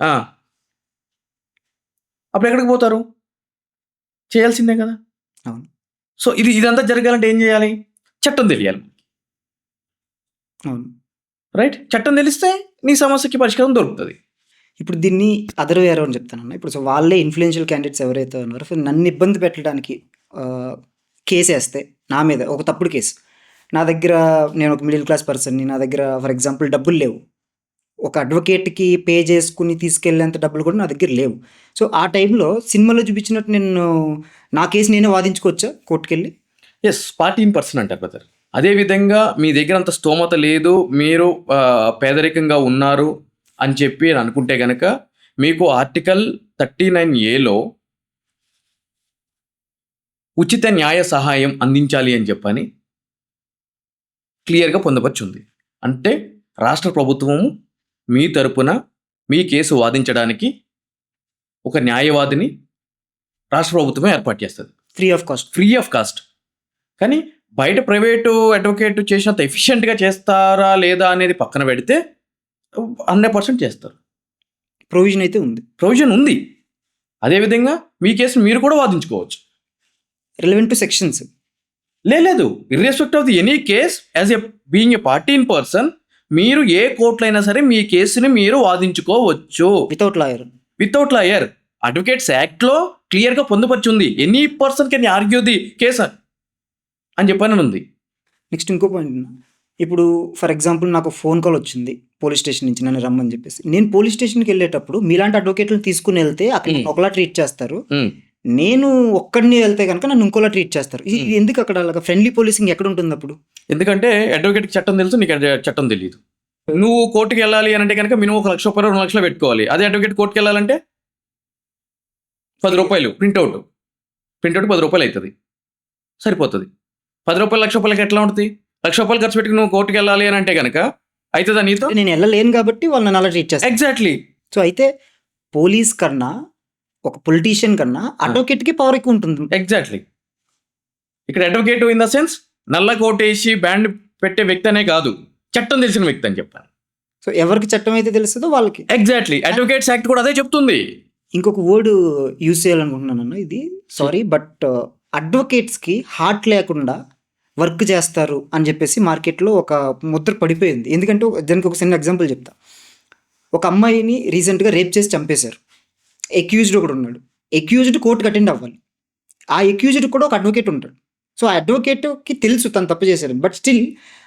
అప్పుడు ఎక్కడికి పోతారు? చేయాల్సిందే కదా. అవును. సో ఇదంతా జరగాలంటే ఏం చేయాలి? చట్టం తెలియాలి. అవును. రైట్? చట్టం తెలిస్తే నీ సమస్యకి పరిష్కారం దొరుకుతుంది. ఇప్పుడు దీన్ని అదర్ వే అరౌండ్ చెప్తానన్న. ఇప్పుడు సో వాళ్ళే ఇన్ఫ్లుయెన్షియల్ క్యాండిడేట్స్ ఎవరైతే ఉన్నారో నన్ను ఇబ్బంది పెట్టడానికి కేసు వేస్తే నా మీద, ఒక తప్పుడు కేసు, నా దగ్గర, నేను ఒక మిడిల్ క్లాస్ పర్సన్ని, నా దగ్గర ఫర్ ఎగ్జాంపుల్ డబ్బులు లేవు, ఒక అడ్వకేట్కి పే చేసుకుని తీసుకెళ్ళేంత డబ్బులు కూడా నా దగ్గర లేవు. సో ఆ టైంలో సినిమాలో చూపించినట్టు నేను నా కేసు నేనే వాదించుకోవచ్చా కోర్టుకెళ్ళి? ఎస్, 14% అంటారు బ్రదర్. అదేవిధంగా మీ దగ్గర అంత స్తోమత లేదు, మీరు పేదరికంగా ఉన్నారు అని చెప్పి అనుకుంటే కనుక మీకు ఆర్టికల్ 39A ఉచిత న్యాయ సహాయం అందించాలి అని చెప్పని క్లియర్గా పొందపరిచింది. అంటే రాష్ట్ర ప్రభుత్వము మీ తరపున మీ కేసు వాదించడానికి ఒక న్యాయవాదిని రాష్ట్ర ప్రభుత్వమే ఏర్పాటు చేస్తుంది, ఫ్రీ ఆఫ్ కాస్ట్. కానీ బయట ప్రైవేటు అడ్వకేట్ చేసినంత ఎఫిషియెంట్గా చేస్తారా లేదా అనేది పక్కన పెడితే 100% చేస్తారు. ప్రొవిజన్ ఉంది. అదేవిధంగా మీ కేసును మీరు కూడా వాదించుకోవచ్చు. రిలవెంట్ టు సెక్షన్స్ లేదు, irrespect of the any case, as a being a party in person, మీరు ఏ కోర్టులో అయినా సరే మీ కేసుని మీరు వాదించుకోవచ్చు వితౌట్ లాయర్. అడ్వకేట్స్ యాక్ట్లో క్లియర్గా పొందుపరిచింది, any person can argue the case అని చెప్పని ఉంది. నెక్స్ట్ ఇంకో పాయింట్, ఇప్పుడు ఫర్ ఎగ్జాంపుల్ నాకు ఫోన్ కాల్ వచ్చింది పోలీస్ స్టేషన్ నుంచి నన్ను రమ్మని చెప్పేసి, నేను పోలీస్ స్టేషన్కి వెళ్ళేటప్పుడు మీలాంటి అడ్వకేట్లను తీసుకుని వెళ్తే అక్కడ ఒకలా ట్రీట్ చేస్తారు, నేను ఒక్కడిని వెళ్తే కనుక నన్ను ఇంకోలా ట్రీట్ చేస్తారు. ఇది ఎందుకు అక్కడ అలాగా ఫ్రెండ్లీ పోలీసింగ్ ఎక్కడ ఉంటుంది అప్పుడు? ఎందుకంటే అడ్వకేట్కి చట్టం తెలుసు, నీకు చట్టం తెలియదు. నువ్వు కోర్టుకి వెళ్ళాలి అని అంటే కనుక మినిమం 1 లక్ష రూపాయలు 2 లక్షలు పెట్టుకోవాలి. అదే అడ్వకేట్ కోర్టుకి వెళ్ళాలంటే 10 రూపాయలు ప్రింట్అవుట్ 10 రూపాయలు అవుతుంది, సరిపోతుంది. 10 రూపాయలు 1 లక్ష రూపాయలకి ఎట్లా ఉంటుంది? 1 లక్ష రూపాయలు ఖర్చు పెట్టి నువ్వు కోర్టుకి వెళ్ళాలి అని అంటే కనుక అవుతుందా నీతో? నేను వెళ్ళలేను కాబట్టి వాళ్ళు నన్ను అలా ట్రీట్ చేస్తారు. ఎగ్జాక్ట్లీ. సో అయితే పోలీస్ కన్నా, ఒక పొలిటీషియన్ కన్నా అడ్వకేట్కి పవర్ ఎక్కువ ఉంటుంది. ఎగ్జాక్ట్లీ. ఇక్కడ అడ్వకేట్ ఇన్ ద సెన్స్ నల్ల కోట్ వేసి బ్యాండ్ పెట్టే వ్యక్తి అనే కాదు, చట్టం తెలిసిన వ్యక్తి అని చెప్పాను. సో ఎవరికి చట్టం అయితే తెలుస్తుందో వాళ్ళకి. ఎగ్జాక్ట్లీ. అడ్వకేట్స్ యాక్ట్ కూడా అదే చెప్తుంది. ఇంకొక వర్డ్ యూజ్ చేయాలనుకుంటున్నాను, ఇది సారీ, బట్ అడ్వకేట్స్కి హార్ట్ లేకుండా వర్క్ చేస్తారు అని చెప్పేసి మార్కెట్లో ఒక ముద్ర పడిపోయింది. ఎందుకంటే దానికి ఒక చిన్న ఎగ్జాంపుల్ చెప్తా. ఒక అమ్మాయిని రీసెంట్గా రేప్ చేసి చంపేశారు, ఎక్యూజ్డ్ ఒకడు ఉన్నాడు, ఎక్యూజ్డ్ కోర్టుకి అటెండ్ అవ్వాలి, ఆ ఎక్యూజ్డ్ కూడా ఒక అడ్వకేట్ ఉంటాడు. సో ఆ అడ్వకేట్కి తెలుసు తను తప్పు చేశాడు, బట్ స్టిల్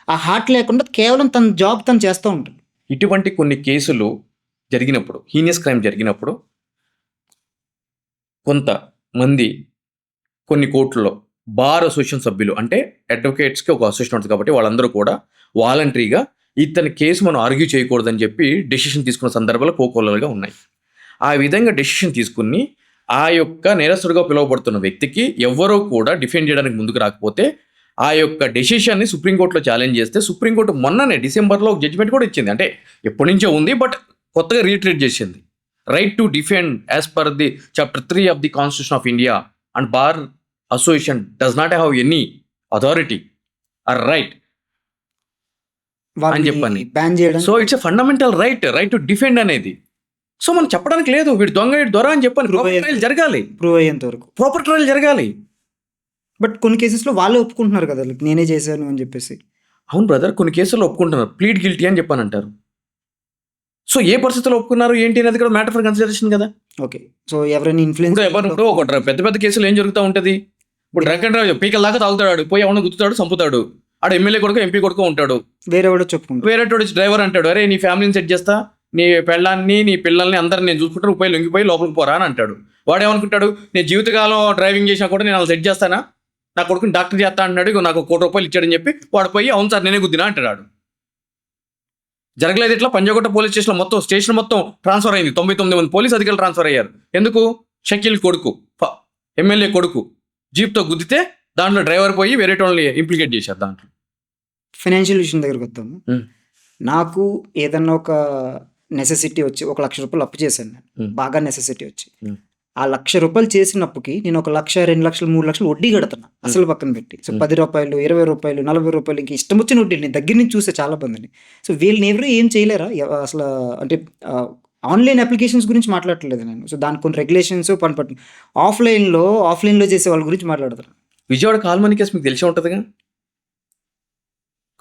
ఆ హార్ట్ లేకుండా కేవలం తన జాబ్ తను చేస్తూ ఉంటాడు. ఇటువంటి కొన్ని కేసులు జరిగినప్పుడు, హీనియస్ క్రైమ్ జరిగినప్పుడు కొంతమంది కొన్ని కోర్టుల్లో బార్ అసోసియేషన్ సభ్యులు, అంటే అడ్వకేట్స్కి ఒక అసోసియేషన్ ఉంటుంది కాబట్టి వాళ్ళందరూ కూడా వాలంటరీగా ఇతని కేసు మనం ఆర్గ్యూ చేయకూడదని చెప్పి డెసిషన్ తీసుకున్న సందర్భాలు కోకోలలుగా ఉన్నాయి. ఆ విధంగా డెసిషన్ తీసుకుని ఆ యొక్క నేరస్తుడిగా పిలువబడుతున్న వ్యక్తికి ఎవరూ కూడా డిఫెండ్ చేయడానికి ముందుకు రాకపోతే ఆ యొక్క డెసిషన్ని సుప్రీంకోర్టులో ఛాలెంజ్ చేస్తే సుప్రీంకోర్టు మొన్ననే డిసెంబర్లో ఒక జడ్జిమెంట్ కూడా ఇచ్చింది. అంటే ఎప్పటి నుంచో ఉంది, బట్ కొత్తగా రీట్రీట్ చేసింది. Right to defend as per the chapter 3 of the constitution of India and bar association does not have any authority or right అని చెప్పని. బ్యాన్ చేయడం. So it's a fundamental right to defend అనేది. సో మనం చెప్పడానికి లేదు వీడు దొంగ వీడు దొర అని చెప్పని. ట్రయల్ జరగాలి, ప్రూవ్ అయ్యేంత వరకు ప్రాపర్ ట్రయల్ జరగాలి. బట్ కొన్ని కేసెస్లో వాళ్ళే ఒప్పుకుంటున్నారు కదా, నేనే చేశాను అని చెప్పేసి. అవును బ్రదర్, కొన్ని కేసుల్లో ఒప్పుకుంటున్నారు, ప్లీడ్ గిల్టీ అని చెప్పని అంటారు. సో ఏ పరిస్థితుల్లో ఒప్పుకున్నారు ఏంటి అనేది కూడా మ్యాటర్ ఫర్ కన్సిడరేషన్ కదా. ఓకే, సో ఎవరైనా ఇన్ఫ్లుయెన్స్ ఇప్పుడు ఒక పెద్ద పెద్ద కేసులు ఏం జరుగుతూ ఉంటుంది. ఇప్పుడు డ్రంక్ అండ్ డ్రైవ్ పీకల దాకా తాగుతాడు, పోయి ఎవరిని గుర్తుతాడు, చంపుతాడు. ఆడ ఎమ్మెల్యే కొడుకు ఎంపీ కొడుకు ఉంటాడు, వేరే వాడు చెప్పుకుంటాడు. వేరే డ్రైవర్ అంటాడు, అరే నీ ఫ్యామిలీని సెట్ చేస్తా, నీ పెళ్ళాన్ని నీ పిల్లల్ని అందరిని నేను చూసుకుంటాను, రూపాయలు లొంగిపోయి లోపలికి పోరా అని అంటాడు. వాడు ఏమనుకుంటాడు, నేను జీవితకాలం డ్రైవింగ్ చేసినా కూడా నేను అలా సెట్ చేస్తానా, నా కొడుకుని డాక్టర్ చేస్తా అంటున్నాడు, ఇక నాకు ₹1,00,00,000 ఇచ్చాడని చెప్పి వాడు పోయి అవును సార్ నేనే గుద్దినా అంటాడు. జరగలేదు ఇట్లా. పంజాగుట్ట పోలీస్ స్టేషన్ మొత్తం ట్రాన్స్ఫర్ అయింది. 99 మంది పోలీస్ అధికారులు ట్రాన్స్ఫర్ అయ్యారు. ఎందుకు? షకీల్ కొడుకు ఎమ్మెల్యే కొడుకు జీప్తో గుద్దితే దాంట్లో డ్రైవర్ పోయి వేరే వాళ్ళని ఇంప్లికేట్ చేశారు దాంట్లో. ఫైనాన్షియల్ విషయం దగ్గరకు వస్తాము. నాకు ఏదన్నా ఒక నెసెసిటీ వచ్చి ₹1,00,000 అప్పు చేశాను నేను, బాగా నెసెసిటీ వచ్చి. ఆ ₹1,00,000 చేసిన అప్పుకి నేను ₹1,00,000, ₹2,00,000, ₹3,00,000 వడ్డీ కడుతున్నా అసలు పక్కన పెట్టి. సో ₹10, ₹20, ₹40 ఇంక ఇష్టం వచ్చిన వడ్డీ. నేను దగ్గర నుంచి చూసే చాలా మందిని. సో వీళ్ళని ఎవరు ఏం చేయలేరా అసలు? అంటే ఆన్లైన్ అప్లికేషన్స్ గురించి మాట్లాడట్లేదు నేను. సో దానికి కొన్ని రెగ్యులేషన్స్ పని ఆఫ్లైన్లో చేసే వాళ్ళ గురించి మాట్లాడతాను. విజయవాడ కాల్మనీ కేసు మీకు తెలిసే ఉంటుందిగా.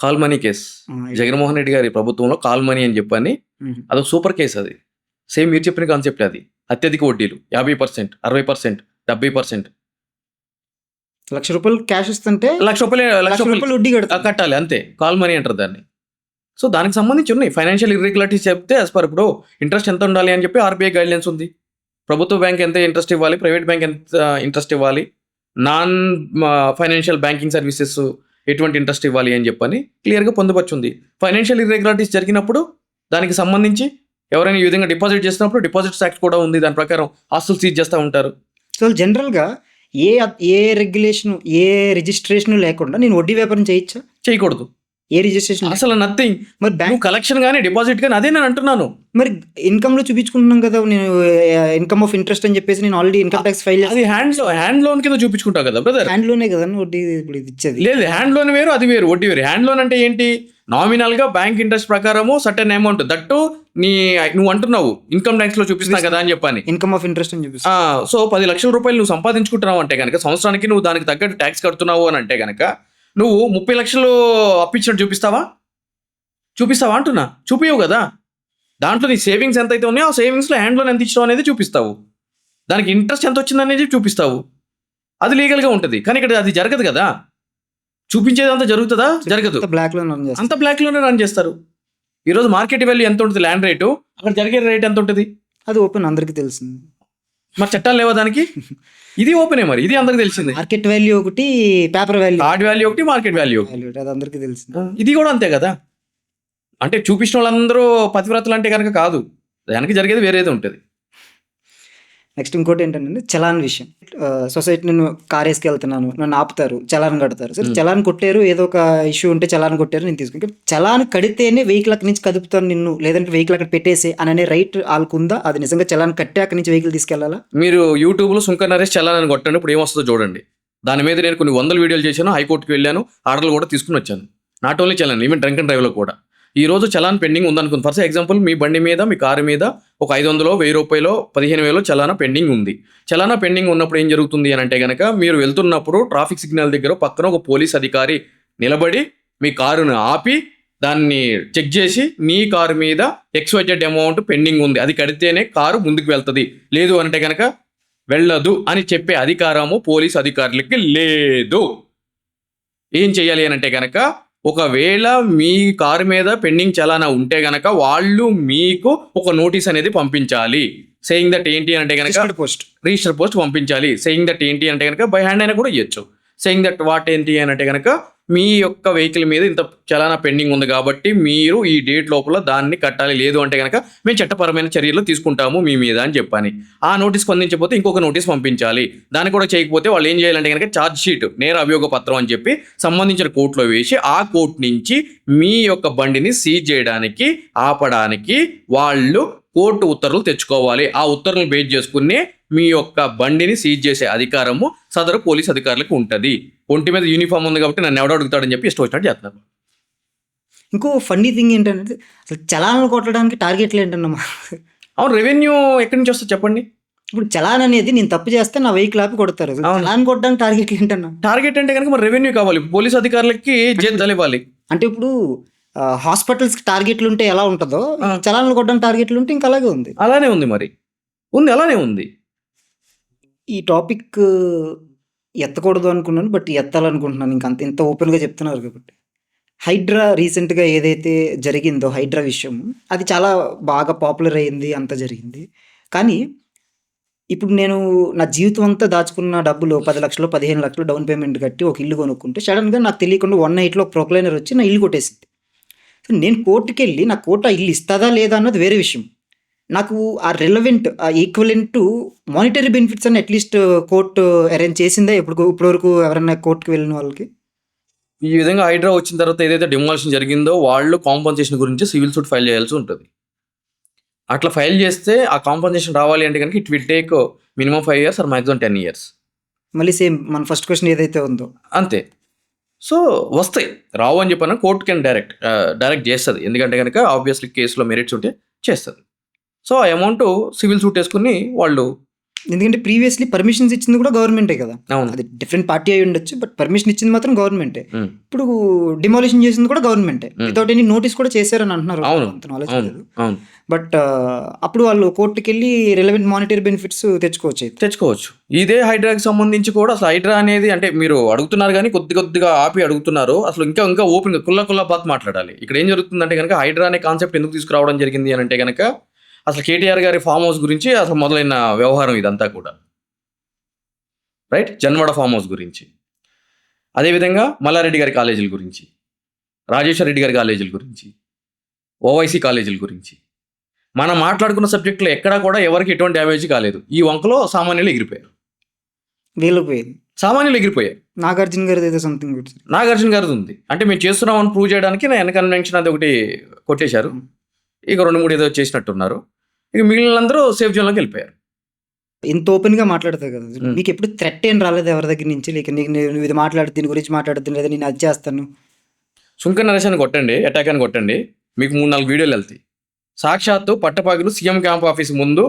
కాల్మనీ కేసు జగన్మోహన్ రెడ్డి గారి ప్రభుత్వంలో కాల్మనీ అని చెప్పని అదొక సూపర్ కేసు. అది సేమ్ మీరు చెప్పిన కాన్సెప్ట్. అది అత్యధిక వడ్డీలు 50%, 60%, 70%. ₹1,00,000 క్యాష్ ఇస్తుంటే ₹1,00,000 వడ్డీ కట్టాలి అంతే. కాల్మనీ అంటారు దాన్ని. సో దానికి సంబంధించి ఉన్నాయి ఫైనాన్షియల్ ఇర్రెగ్యులారిటీస్ చెప్తే యాజ్ పర్ ఇప్పుడు ఇంట్రెస్ట్ ఎంత ఉండాలి అని చెప్పి ఆర్బీఐ గైడ్లైన్స్ ఉంది. ప్రభుత్వ బ్యాంక్ ఎంత ఇంట్రెస్ట్ ఇవ్వాలి, ప్రైవేట్ బ్యాంక్ ఎంత ఇంట్రెస్ట్ ఇవ్వాలి, నాన్ ఫైనాన్షియల్ బ్యాంకింగ్ సర్వీసెస్ ఎటువంటి ఇంట్రెస్ట్ ఇవ్వాలి అని చెప్పని క్లియర్గా పొందుపరుచుంది. ఫైనాన్షియల్ ఇర్రెగ్యులారిటీస్ జరిగినప్పుడు దానికి సంబంధించి ఎవరైనా ఈ విధంగా డిపాజిట్ చేసినప్పుడు డిపాజిట్స్ యాక్ట్ కూడా ఉంది, దాని ప్రకారం ఆస్తులు సీజ్ చేస్తూ ఉంటారు. సో జనరల్గా ఏ రెగ్యులేషన్, ఏ రిజిస్ట్రేషన్ లేకుండా నేను వడ్డీ వ్యాపారం చేయొచ్చా? చేయకూడదు. ఏ రిజిస్ట్రేషన్ అసలు నథింగ్. మరి బ్యాంక్ కలెక్షన్ కానీ డిపాజిట్ కానీ అదే నేను అంటున్నాను. మరి ఇన్కమ్లో చూపించుకుంటున్నాం కదా, నేను ఇన్కమ్ ఆఫ్ ఇంట్రెస్ట్ అని చెప్పేసి నేను ఆల్రెడీ ఇన్కమ్ ట్యాక్స్ ఫైల్ చేసి అది హ్యాండ్ లోన్ కింద చూపించుకుంటావు కదా బ్రదర్. హ్యాండ్ లోనే కదా వడ్డీ ఇప్పుడు ఇది ఇచ్చేది. లేదు, హ్యాండ్ లోన్ వేరు, అది వేరు, వడ్డీ వేరు. హ్యాండ్ లోన్ అంటే ఏంటి? నామినల్ గా బ్యాంక్ ఇంట్రెస్ట్ ప్రకారము సర్టెన్ అమౌంట్ దట్టు నువ్వు అంటున్నావు ఇన్కమ్ ట్యాక్స్ లో చూపిస్తా కదా అని చెప్పని. ఇన్కమ్ ఆఫ్ ఇంట్రెస్ట్ అని చూపిస్తా. సో ₹10,00,000 నువ్వు సంపాదించుకుంటున్నావు అంటే కనుక సంవత్సరానికి నువ్వు దానికి తగ్గట్టు ట్యాక్స్ కడుతున్నావు అని అంటే కనుక నువ్వు 30,00,000 అప్పించినట్టు చూపిస్తావా అంటున్నా? చూపించవు కదా. దాంట్లో నీ సేవింగ్స్ ఎంత అయితే ఉన్నాయో ఆ సేవింగ్స్లో హ్యాండ్ లోన్ ఎంత ఇచ్చావు అనేది చూపిస్తావు, దానికి ఇంట్రెస్ట్ ఎంత వచ్చింది అనేది చూపిస్తావు. అది లీగల్గా ఉంటుంది. కానీ ఇక్కడ అది జరగదు కదా. చూపించేదంతా జరుగుతుందా? జరగదు. అంత బ్లాక్ లోనే రన్ చేస్తారు. ఈరోజు మార్కెట్ వాల్యూ ఎంత ఉంటుంది, ల్యాండ్ రేటు, అక్కడ జరిగే రేట్ ఎంత ఉంటుంది? అది ఓపెన్, అందరికీ తెలిసింది. మరి చట్టాలు లేవా దానికి? ఇది ఓపెనే, మరి ఇది అందరికి తెలిసింది. మార్కెట్ వాల్యూ ఒకటి, పేపర్ వాల్యూ, హార్డ్ వాల్యూ ఒకటి, మార్కెట్ వాల్యూ అది అందరికీ తెలిసింది. ఇది కూడా అంతే కదా. అంటే చూపించిన వాళ్ళందరూ పతివ్రతలు అంటే కనుక కాదు, దానికి జరిగేది వేరేది ఉంటుంది. నెక్స్ట్ ఇంకోటి ఏంటంటే చలాన్ విషయం. సొసైటీ నేను కార్ వేసుకెళ్తున్నాను, నన్ను ఆపుతారు, చలాన్ కడతారు. సరే చలాన్ కొట్టారు, ఏదో ఒక ఇష్యూ ఉంటే చలాన్ కొట్టారు, నేను తీసుకుంటే చలాన్ కడితేనే వెహికల్ అక్కడి నుంచి కదుపుతాను నిన్ను, లేదంటే వెహికల్ అక్కడ పెట్టేసే అనే రైట్ వాళ్ళకుందా? అది నిజంగా చలాన్ కట్టే అక్కడి నుంచి వెహికల్ తీసుకెళ్లాలా? మీరు యూట్యూబ్లో సుంకర్ నరేష్ చలాన్ అని కొట్టండి, ఇప్పుడు ఏమొస్తుందో చూడండి. దాని మీద నేను కొన్ని 100 వీడియోలు చేశాను, హైకోర్టుకి వెళ్ళాను, ఆర్డర్లు కూడా తీసుకుని వచ్చాను. Not only challan, even drunk and డ్రైవ్లో కూడా. ఈ రోజు చలాన్ పెండింగ్ ఉందనుకుంది. ఫర్ ఎగ్జాంపుల్ మీ బండి మీద, మీ కారు మీద ఒక ₹500, ₹1000, ₹15,000 చలానా పెండింగ్ ఉంది. చలానా పెండింగ్ ఉన్నప్పుడు ఏం జరుగుతుంది అని అంటే కనుక మీరు వెళ్తున్నప్పుడు ట్రాఫిక్ సిగ్నల్ దగ్గర పక్కన ఒక పోలీస్ అధికారి నిలబడి మీ కారును ఆపి దాన్ని చెక్ చేసి నీ కారు మీద XYZ అమౌంట్ పెండింగ్ ఉంది, అది కడితేనే కారు ముందుకు వెళ్తుంది, లేదు అంటే కనుక వెళ్ళదు అని చెప్పే అధికారము పోలీస్ అధికారులకి లేదు. ఏం చేయాలి అని అంటే కనుక ఒకవేళ మీ కారు మీద పెండింగ్ చలానా ఉంటే గనక వాళ్ళు మీకు ఒక నోటీస్ అనేది పంపించాలి. సేయింగ్ దట్ ఏంటి అంటే కనుక రిజిస్టర్ పోస్ట్ పంపించాలి. సేయింగ్ దట్ ఏంటి అంటే కనుక బై హ్యాండ్ అయినా కూడా ఇవ్వచ్చు. సేయింగ్ దట్ వాట్ ఏంటి అని అంటే కనుక మీ యొక్క వెహికల్ మీద ఇంత చలానా పెండింగ్ ఉంది కాబట్టి మీరు ఈ డేట్ లోపల దాన్ని కట్టాలి, లేదు అంటే కనుక మేము చట్టపరమైన చర్యలు తీసుకుంటాము మీ మీద అని చెప్పని. ఆ నోటీస్ స్పందించకపోతే ఇంకొక నోటీస్ పంపించాలి. దాన్ని కూడా చేయకపోతే వాళ్ళు ఏం చేయాలంటే కనుక ఛార్జ్ షీట్, నేర అభియోగ పత్రం అని చెప్పి సంబంధించిన కోర్టులో వేసి ఆ కోర్టు నుంచి మీ యొక్క బండిని సీజ్ చేయడానికి, ఆపడానికి వాళ్ళు కోర్టు ఉత్తర్వులు తెచ్చుకోవాలి. ఆ ఉత్తర్వులు బేస్ చేసుకునే మీ యొక్క బండిని సీజ్ చేసే అధికారము సదరు పోలీస్ అధికారులకు ఉంటుంది. ఒంటి మీద యూనిఫామ్ ఉంది కాబట్టి నన్ను ఎవడో అడుగుతాడని చెప్పి ఇష్టం వచ్చినట్టు చేస్తున్నారు. ఇంకో ఫన్నీ థింగ్ ఏంటంటే అసలు చలాన్లు కొట్టడానికి టార్గెట్లు ఏంటన్నమా? అవును, రెవెన్యూ ఎక్కడి నుంచి వస్తుంది చెప్పండి. ఇప్పుడు చలాన్ అనేది నేను తప్పు చేస్తే నా వెహికల్ ఆపి కొడతారు. అసలు అవును. చలాన్ కొట్టడానికి టార్గెట్లు ఏంటన్నా? టార్గెట్ అంటే కనుక మరి రెవెన్యూ కావాలి, పోలీస్ అధికారులకి జీతాలు ఇవ్వాలి. అంటే ఇప్పుడు హాస్పిటల్స్కి టార్గెట్లు ఉంటే ఎలా ఉంటుందో ఆ. చలాన్లు కొట్టడానికి టార్గెట్లు ఉంటే ఇంకా అలాగే ఉంది. అలానే ఉంది, మరి ఉంది, అలానే ఉంది. ఈ టాపిక్ ఎత్తకూడదు అనుకున్నాను, బట్ ఎత్తాలనుకుంటున్నాను. ఇంత ఓపెన్గా చెప్తున్నారు కాబట్టి. హైడ్రా రీసెంట్గా ఏదైతే జరిగిందో హైడ్రా విషయం, అది చాలా బాగా పాపులర్ అయ్యింది, అంత జరిగింది. కానీ ఇప్పుడు నేను నా జీవితం అంతా దాచుకున్న డబ్బులు 10 లక్షలు 15 లక్షలు డౌన్ పేమెంట్ కట్టి ఒక ఇల్లు కొనుక్కుంటే సడన్గా నాకు తెలియకుండా 1 నైట్లో ఒక ప్రొక్లైనర్ వచ్చి నా ఇల్లు కొట్టేసింది. సో నేను కోర్టుకి వెళ్ళి నా కోర్టు ఆ ఇల్లు ఇస్తుందా లేదా అన్నది వేరే విషయం. నాకు ఆ రిలవెంట్ ఆ ఈక్వలెంట్ టు మానిటరీ బెనిఫిట్స్ అని అట్లీస్ట్ కోర్టు అరేంజ్ చేసిందా ఇప్పటివరకు ఎవరైనా కోర్టుకి వెళ్ళిన వాళ్ళకి? ఈ విధంగా హైడ్రా వచ్చిన తర్వాత ఏదైతే డిమాలిషన్ జరిగిందో వాళ్ళు కాంపన్సేషన్ గురించి సివిల్ సూట్ ఫైల్ చేయాల్సి ఉంటుంది. అట్లా ఫైల్ చేస్తే ఆ కాంపన్సేషన్ రావాలి అంటే కనుక it will take minimum 5 years or maximum 10 years. మళ్ళీ సేమ్ మన ఫస్ట్ క్వశ్చన్ ఏదైతే ఉందో అంతే. సో వస్తాయి, రావు అని చెప్పిన కోర్టు కెన్ డైరెక్ట్ చేస్తుంది. ఎందుకంటే కనుక ఆబ్వియస్లీ కేసులో మెరిట్స్ ఉంటే చేస్తుంది. సో ఆ అమౌంట్ సివిల్ సూట్ వేసుకుని వాళ్ళు, ఎందుకంటే ప్రీవియస్లీ పర్మిషన్స్ ఇచ్చింది కూడా గవర్నమెంటే కదా. అవును, అది డిఫరెంట్ పార్టీ అయి ఉండొచ్చు, బట్ పర్మిషన్ ఇచ్చింది మాత్రం గవర్నమెంటే. ఉమ్, ఇప్పుడు డిమాలిషన్ చేసింది కూడా గవర్నమెంటే. వితౌట్ ఎనీ నోటీస్ కూడా చేశారని అంటున్నారు. అవును, అంత నాలెడ్జ్ అవును, లేదు. అవును, బట్ అప్పుడు వాళ్ళు కోర్టుకి వెళ్ళి రిలవెంట్ మానిటరీ బెనిఫిట్స్ తెచ్చుకోవచ్చు అయితే. తెచ్చుకోవచ్చు. ఇదే హైడ్రాకి సంబంధించి కూడా అసలు హైడ్రా అనేది అంటే మీరు అడుగుతున్నారు కానీ కొద్దిగా ఆపి అడుగుతున్నారు. అసలు ఇంకా ఓపెన్గా కుల్లా బాత్ మాట్లాడాలి. ఇక్కడ ఏం జరుగుతుందంటే కనుక హైడ్రా అనే కాన్సెప్ట్ ఎందుకు తీసుకురావడం జరిగింది అని అంటే కనుక అసలు కేటీఆర్ గారి ఫామ్ హౌస్ గురించి అసలు మొదలైన వ్యవహారం ఇదంతా కూడా, రైట్? జన్వాడ ఫామ్ హౌస్ గురించి, అదేవిధంగా మల్లారెడ్డి గారి కాలేజీల గురించి, రాజేశ్వర రెడ్డి గారి కాలేజీల గురించి, ఓవైసీ కాలేజీల గురించి మనం మాట్లాడుకున్న సబ్జెక్టులో ఎక్కడా కూడా ఎవరికి ఎటువంటి డ్యామేజ్ కాలేదు. ఈ వంకలో సామాన్యులు ఎగిరిపోయారు. వీళ్ళపోయింది. సామాన్యులు ఎగిరిపోయారు. నాగార్జున గారిది ఏదో సంథింగ్ నాగార్జున గారిది ఉంది. అంటే మేము చేస్తున్నామని ప్రూవ్ చేయడానికి నేను కన్వెన్షన్ అది ఒకటి కొట్టేశారు. ఇక 2-3 ఏదో చేసినట్టున్నారు. ఇక మిగిలినందరూ సేఫ్ జోన్లోకి వెళ్ళిపోయారు. ఇంత ఓపెన్గా మాట్లాడతావు కదా, మీకు ఎప్పుడు థ్రెట్ ఏం రాలేదు ఎవరి దగ్గర నుంచి? లేక నువ్వు ఇది మాట్లాడు, దీని గురించి మాట్లాడుతుంది, లేదా నేను అది చేస్తాను? సుంకర నరేష్ అని కొట్టండి, అటాక్ అని కొట్టండి, మీకు 3-4 వీడియోలు వెళ్తాయి. సాక్షాత్తు పట్టపాకులు సీఎం క్యాంప్ ఆఫీస్ ముందు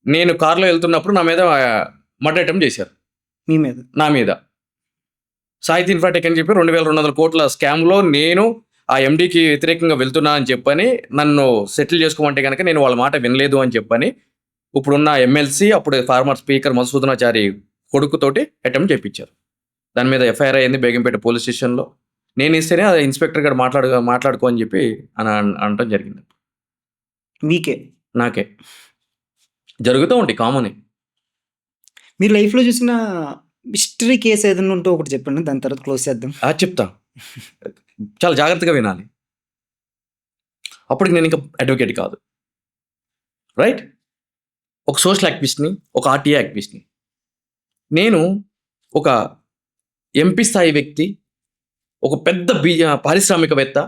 నేను కారులో వెళ్తున్నప్పుడు నా మీద మర్డర్ అటెంప్ట్ చేశారు. మీ మీద? నా మీద. సాహితీ ఇన్ఫ్రాటెక్ అని చెప్పి 2200 కోట్ల స్కామ్లో నేను ఆ ఎండీకి వ్యతిరేకంగా వెళ్తున్నా అని చెప్పని నన్ను సెటిల్ చేసుకోమంటే కనుక నేను వాళ్ళ మాట వినలేదు అని చెప్పని ఇప్పుడున్న ఎమ్మెల్సీ, అప్పుడు ఫార్మర్ స్పీకర్ మధుసూదనాచారి కొడుకుతోటి అటెంప్ట్ చేయించారు. దాని మీద ఎఫ్ఐఆర్ అయింది బేగంపేట పోలీస్ స్టేషన్లో. నేను ఇస్తేనే అది ఇన్స్పెక్టర్ గారు మాట్లాడుకో అని చెప్పి అనటం జరిగింది. మీకే? నాకే. జరుగుతూ ఉంటాయి, కామనే. మీరు లైఫ్లో చూసిన మిస్టరీ కేసు ఏదైనా ఉంటే ఒకటి చెప్పండి, దాని తర్వాత క్లోజ్ చేద్దాం. చెప్తా, చాలా జాగ్రత్తగా వినాలి. అప్పటికి నేను ఇంకా అడ్వకేట్ కాదు, రైట్? ఒక సోషల్ యాక్టివిస్ట్ని, ఒక ఆర్టీఐ యాక్టివిస్ట్ని. నేను ఒక ఎంపీ స్థాయి వ్యక్తి, ఒక పెద్ద పారిశ్రామికవేత్త,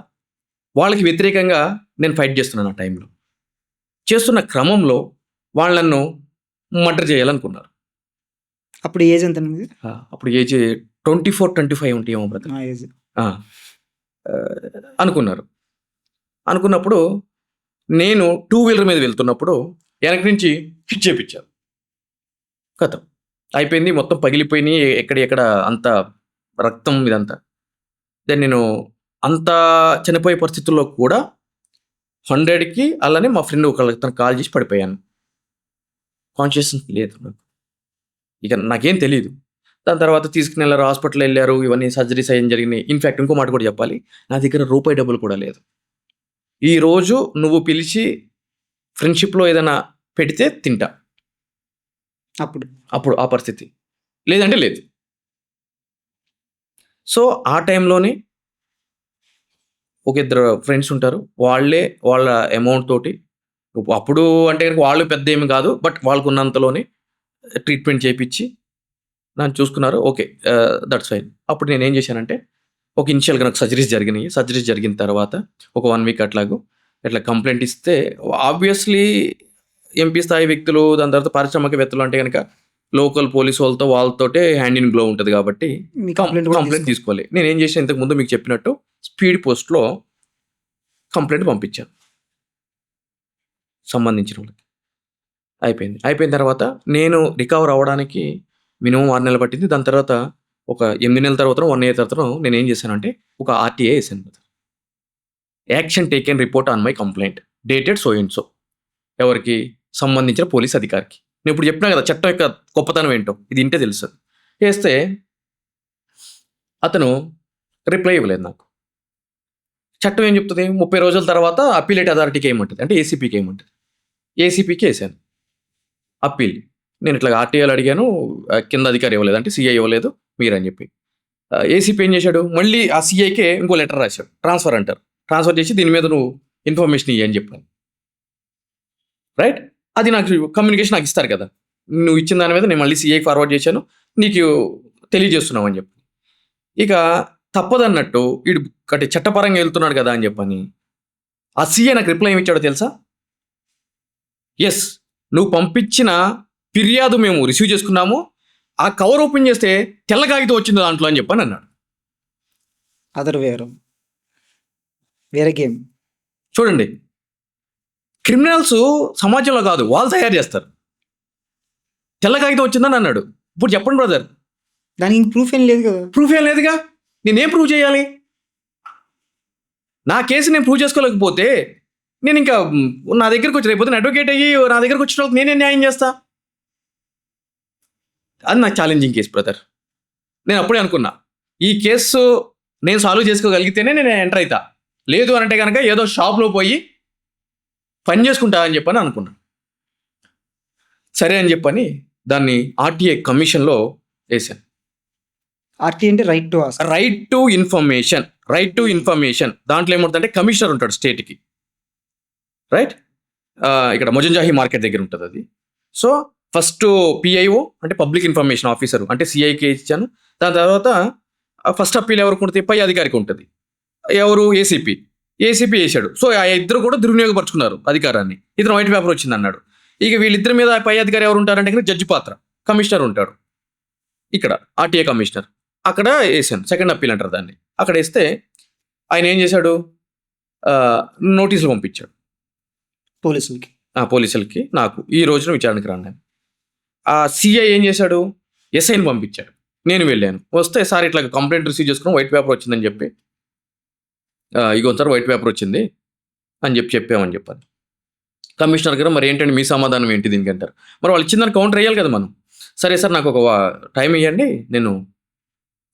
వాళ్ళకి వ్యతిరేకంగా నేను ఫైట్ చేస్తున్నాను. ఆ టైంలో చేస్తున్న క్రమంలో వాళ్ళను మర్డర్ చేయాలనుకున్నారు. అప్పుడు ఏజ్ ఎంత? అప్పుడు ఏజ్ 24-25 ఉంటాయేమో బ్రదర్. ఏజ్ అనుకున్నప్పుడు నేను 2-wheeler మీద వెళ్తున్నప్పుడు వెనక నుంచి హిట్ చేపించారు. కథం అయిపోయింది, మొత్తం పగిలిపోయినాయి, ఎక్కడ అంత రక్తం ఇదంతా. దెన్ నేను అంత చనిపోయే పరిస్థితుల్లో కూడా 100కి అలానే మా ఫ్రెండ్ తను కాల్ చేసి పడిపోయాను. కాన్షియస్నెస్ లేదు నాకు, ఇక నాకేం తెలియదు. దాని తర్వాత తీసుకుని వెళ్ళారు, హాస్పిటల్ వెళ్ళారు, ఇవన్నీ సర్జరీస్ అయ్యి జరిగినాయి. ఇన్ఫ్యాక్ట్ ఇంకో మాట కూడా చెప్పాలి, నా దగ్గర రూపాయి డబ్బులు కూడా లేదు. ఈరోజు నువ్వు పిలిచి ఫ్రెండ్షిప్లో ఏదైనా పెడితే తింటా, అప్పుడు ఆ పరిస్థితి, లేదంటే లేదు. సో ఆ టైంలోనే ఒక ఇద్దరు ఫ్రెండ్స్ ఉంటారు. వాళ్ళ అమౌంట్ తోటి అప్పుడు అంటే గనుక వాళ్ళు పెద్ద ఏమి కాదు. బట్ వాళ్ళకున్నంతలోనే ట్రీట్మెంట్ చేపిచ్చి నన్ను చూసుకున్నారు. ఓకే. That's fine. అప్పుడు నేనేం చేశానంటే ఒక ఇనిషియల్‌గా నాకు సర్జరీస్ జరిగినాయి. సర్జరీస్ జరిగిన తర్వాత ఒక 1 వీక్ ఇట్లా కంప్లెయింట్ ఇస్తే ఆబ్వియస్‌లీ ఎంపీ స్థాయి వ్యక్తులు, దాని తర్వాత పారిశ్రామికవేత్తలు అంటే గనక లోకల్ పోలీస్ వాళ్ళతోటే హ్యాండ్ ఇన్ గ్లోవ్ ఉంటది కాబట్టి మీ కంప్లైంట్ కూడా కంప్లెయింట్ తీసుకోవాలి. నేనేం చేశాను ఇంతకు ముందు మీకు చెప్పినట్టు స్పీడ్ పోస్ట్‌లో కంప్లెయింట్ పంపించాను. సంబంధించిన వాళ్ళకి. అయిపోయిన తర్వాత నేను రికవర్ అవ్వడానికి మినిమమ్ 6 నెలలు పట్టింది. దాని తర్వాత ఒక 8 నెలల తర్వాతనో, 1 ఇయర్ తర్వాతనో నేనేం చేశానంటే ఒక ఆర్‌టిఐ ఏసాను brother. Action taken report on my complaint dated so and so. ఎవరికి? సంబంధించిన పోలీస్ అధికారికి. నేను ఇప్పుడు చెప్పినా కదా చట్టం యొక్క గొప్పతనం ఏంటో. ఇది ఇంటే తెలుస్తది. చేస్తే అతను రిప్లై ఇవ్వలేదు నాకు. చట్టం ఏం చెప్తది? 30 రోజుల తర్వాత అప్పీలేట్ అథారిటీకి ఏమంటది? అంటే ఏసీపీకి ఏమంటది? ఏసీపీకి ఏసాను అప్పీల్. నేను ఇట్లా ఆర్‌టీఐలో అడిగాను. కింద అధికారి ఇవ్వలేదు. అంటే సీఐ ఇవ్వలేదు మీరని చెప్పి. ఏసీపీ ఏం చేశాడు? మళ్ళీ ఆ సీఐకే ఇంకో లెటర్ రాశాడు. ట్రాన్స్ఫర్ అంటారు. ట్రాన్స్ఫర్ చేసి దీని మీద నువ్వు ఇన్ఫర్మేషన్ ఇయ్యి అని చెప్పాను. రైట్? అది నాకు కమ్యూనికేషన్ నాకు ఇస్తారు కదా. నువ్వు ఇచ్చిన దాని మీద నేను మళ్ళీ సీఐకి ఫార్వర్డ్ చేశాను. నీకు తెలియజేస్తున్నావు అని చెప్పి. ఇక తప్పదన్నట్టు వీడు అంటే చట్టపరంగా వెళ్తున్నాడు కదా అని చెప్పని ఆ సీఐ నాకు రిప్లై ఏమి ఇచ్చాడో తెలుసా? ఎస్, నువ్వు పంపించిన ఫిర్యాదు మేము రిసీవ్ చేసుకున్నాము. ఆ కవర్ ఓపెన్ చేస్తే తెల్ల కాగితం వచ్చింది దాంట్లో అని చెప్పని అన్నాడు. అదర్ వేరే గేమ్. చూడండి, క్రిమినల్స్ సమాజంలో కాదు వాళ్ళు తయారు చేస్తారు. తెల్ల కాగితం వచ్చిందని అన్నాడు. ఇప్పుడు చెప్పండి బ్రదర్, దానికి ప్రూఫ్ ఏం లేదు కదా. ప్రూఫ్ ఏం లేదుగా. నేనేం ప్రూవ్ చేయాలి? నా కేసు నేను ప్రూవ్ చేసుకోలేకపోతే నేను ఇంకా నా దగ్గరికి వచ్చి రేపు అడ్వకేట్ అయ్యి నా దగ్గరకు వచ్చిన వాళ్ళకి నేనే న్యాయం చేస్తా. అది నాకు ఛాలెంజింగ్ కేసు బ్రదర్. నేను అప్పుడే అనుకున్నా ఈ కేసు నేను సాల్వ్ చేసుకోగలిగితేనే నేను ఎంటర్ అవుతా. లేదు అనంటే కనుక ఏదో షాప్లో పోయి పని చేసుకుంటా అని చెప్పని అనుకున్నా. సరే అని చెప్పని దాన్ని ఆర్టీఐ కమిషన్లో వేసాను. ఆర్టీఐ అంటే right to ask. Right to information. దాంట్లో ఏమవుతుందంటే కమిషనర్ ఉంటాడు స్టేట్కి. రైట్? ఇక్కడ మొజంజాహి మార్కెట్ దగ్గర ఉంటుంది అది. సో ఫస్ట్ పిఐఓ అంటే పబ్లిక్ ఇన్ఫర్మేషన్ ఆఫీసర్ అంటే సిఐకి ఇచ్చాను. దాని తర్వాత ఫస్ట్ అప్పీల్ ఎవరికి ఉంటుంది? పై అధికారికి ఉంటుంది. ఎవరు? ఏసీపీ వేసాడు. సో ఆ ఇద్దరు కూడా దుర్వినియోగపరుచుకున్నారు అధికారాన్ని. ఇతను వైట్ పేపర్ వచ్చింది అన్నాడు. ఇక వీళ్ళిద్దరి మీద పై అధికారి ఎవరు ఉంటారంటే జడ్జి పాత్ర, కమిషనర్ ఉంటాడు. ఇక్కడ ఆర్టీఐ కమిషనర్. అక్కడ వేసాను. సెకండ్ అప్పీల్ అంటారు దాన్ని. అక్కడ వేస్తే ఆయన ఏం చేశాడు? నోటీసులు పంపించాడు పోలీసులకి. నాకు ఈ రోజున విచారణకి రాను. ఆ సిఐ ఏం చేశాడు? ఎస్ఐని పంపించాడు. నేను వెళ్ళాను. వస్తే సార్ ఇట్లా కంప్లైంట్ రిసీవ్ చేసుకుని వైట్ పేపర్ వచ్చిందని చెప్పి ఇగో సార్ వైట్ పేపర్ వచ్చింది అని చెప్పామని చెప్పాను. కమిషనర్ గారు మరి ఏంటంటే మీ సమాధానం ఏంటి దీనికి అంటారు. మరి వాళ్ళు ఇచ్చిన దాన్ని కౌంటర్ వేయాలి కదా మనం. సరే సార్ నాకు ఒక టైం ఇవ్వండి నేను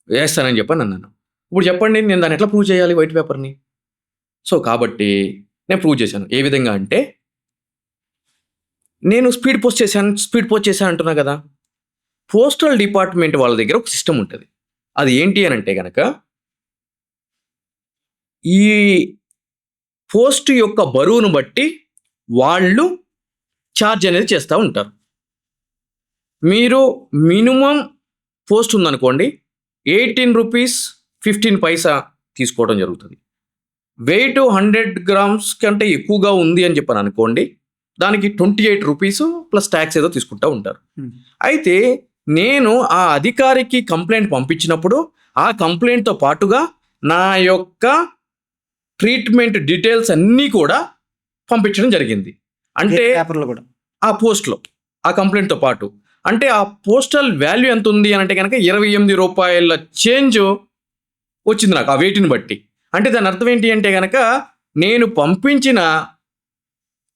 వేస్తానని చెప్పని అన్నాను. ఇప్పుడు చెప్పండి నేను దాన్ని ఎట్లా ప్రూవ్ చేయాలి వైట్ పేపర్ని? సో కాబట్టి నేను ప్రూవ్ చేశాను. ఏ విధంగా అంటే నేను స్పీడ్ పోస్ట్ చేశాను అంటున్నా కదా. పోస్టల్ డిపార్ట్మెంట్ వాళ్ళ దగ్గర ఒక సిస్టమ్ ఉంటుంది. అది ఏంటి అని అంటే కనుక ఈ పోస్ట్ యొక్క బరువును బట్టి వాళ్ళు ఛార్జ్ అనేది చేస్తూ ఉంటారు. మీరు మినిమం పోస్ట్ ఉందనుకోండి 18 రూపీస్ 15 పైసా తీసుకోవడం జరుగుతుంది. వెయిట్ 100 గ్రామ్స్ కంటే ఎక్కువగా ఉంది అని చెప్పని అనుకోండి, దానికి 28 రూపీస్ ప్లస్ ట్యాక్స్ ఏదో తీసుకుంటూ ఉంటారు. అయితే నేను ఆ అధికారికి కంప్లైంట్ పంపించినప్పుడు ఆ కంప్లైంట్తో పాటుగా నా యొక్క ట్రీట్మెంట్ డీటెయిల్స్ అన్నీ కూడా పంపించడం జరిగింది. అంటే పేపర్లో కూడా ఆ పోస్ట్లో ఆ కంప్లైంట్తో పాటు అంటే ఆ పోస్టల్ వాల్యూ ఎంత ఉంది అని అంటే కనుక 28 రూపాయల చేంజ్ వచ్చింది నాకు ఆ వెయిట్ని బట్టి. అంటే దాని అర్థం ఏంటి అంటే కనుక నేను పంపించిన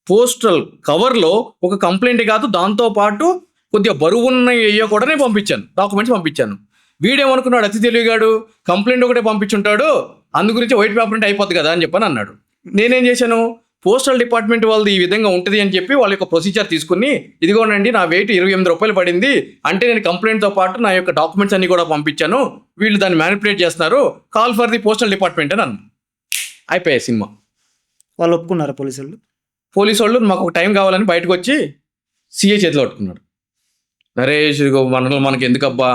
పోస్టల్ కవర్లో ఒక కంప్లైంట్ కాదు, దాంతోపాటు కొద్దిగా బరువున్నయ్యో కూడా నేను పంపించాను, డాక్యుమెంట్స్ పంపించాను. వీడేమనుకున్నాడు అతి తెలివిగాడు, కంప్లైంట్ ఒకటే పంపించుంటాడు, అందు గురించి వైట్ పేపర్ అంటే అయిపోద్ది కదా అని చెప్పని అన్నాడు. నేనేం చేశాను? పోస్టల్ డిపార్ట్మెంట్ వాళ్ళది ఈ విధంగా ఉంటుంది అని చెప్పి వాళ్ళ యొక్క ప్రొసీజర్ తీసుకుని, ఇదిగోనండి నా వెయిట్ 28 రూపాయలు పడింది అంటే నేను కంప్లైంట్తో పాటు నా యొక్క డాక్యుమెంట్స్ అన్ని కూడా పంపించాను, వీళ్ళు దాన్ని మ్యానిపులేట్ చేస్తున్నారు, call for the postal department అని అన్న. అయిపోయాయి సినిమా. వాళ్ళు ఒప్పుకున్నారు పోలీసులు. పోలీసు వాళ్ళు మాకు ఒక టైం కావాలని బయటకు వచ్చి సీఏ చేతిలో పట్టుకున్నాడు. నరేష్ మనకి ఎందుకబ్బా,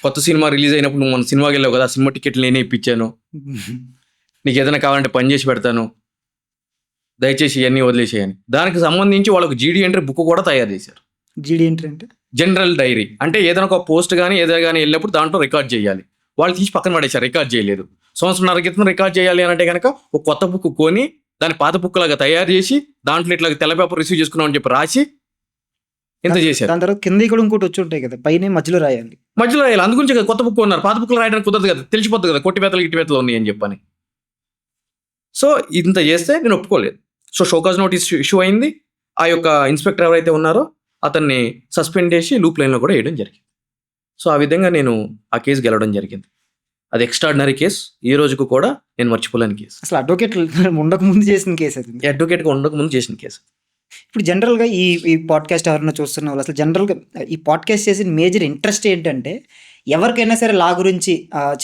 కొత్త సినిమా రిలీజ్ అయినప్పుడు నువ్వు మన సినిమాకి వెళ్ళావు కదా, సినిమా టికెట్లు నేనే ఇప్పించాను, నీకు ఏదైనా కావాలంటే పని చేసి పెడతాను, దయచేసి ఇవన్నీ వదిలేసేయని. దానికి సంబంధించి వాళ్ళకు జీడీ ఎంట్రీ బుక్ కూడా తయారు చేశారు. జీడీ ఎంట్రీ అంటే జనరల్ డైరీ, అంటే ఏదైనా ఒక పోస్ట్ కానీ ఏదైనా కానీ వెళ్ళినప్పుడు దాంట్లో రికార్డ్ చేయాలి. వాళ్ళు తీసి పక్కన పడేశారు, రికార్డ్ చేయలేదు. సంవత్సరంన్నర క్రితం రికార్డ్ చేయాలి అని అంటే కనుక ఒక కొత్త బుక్ కొని దాన్ని పాత బుక్ లాగా తయారు చేసి దాంట్లో ఇట్లా తెల్ల పేపర్ రిసీవ్ చేసుకున్నాం అని చెప్పి రాసి ఇంత చేశారు. దాని తర్వాత కింద కూడా ఇంకోటి వచ్చి ఉంటాయి కదా, పైన మధ్యలో రాయాలి. మధ్యలో రాయాలి, అందుగురించి కదా కొత్త బుక్ ఉన్నారు. పాత బుక్లో రాయడానికి కుదరదు కదా, తెలిసిపోతుంది కదా కొట్టివేతలు గిట్టివేతలు ఉన్నాయి అని చెప్పని. సో ఇంత చేస్తే నేను ఒప్పుకోలేదు. సో షోకాజ్ నోటీస్ ఇష్యూ అయింది. ఆ యొక్క ఇన్స్పెక్టర్ ఎవరైతే ఉన్నారో అతన్ని సస్పెండ్ చేసి లూప్ లైన్లో కూడా వేయడం జరిగింది. సో ఆ విధంగా నేను ఆ కేసు గెలవడం జరిగింది. అది ఎక్స్ట్రాడినరీ కేసు, ఈ రోజుకు కూడా నేను మర్చిపోలేని కేసు. అసలు అడ్వకేట్ ఉండక ముందు చేసిన కేసు అది. అడ్వకేట్గా ఉండక ముందు చేసిన కేసు. ఇప్పుడు జనరల్గా ఈ పాడ్కాస్ట్ ఎవరైనా చూస్తున్న వాళ్ళు అసలు జనరల్గా ఈ పాడ్కాస్ట్ చేసిన మేజర్ ఇంట్రెస్ట్ ఏంటంటే, ఎవరికైనా సరే లా గురించి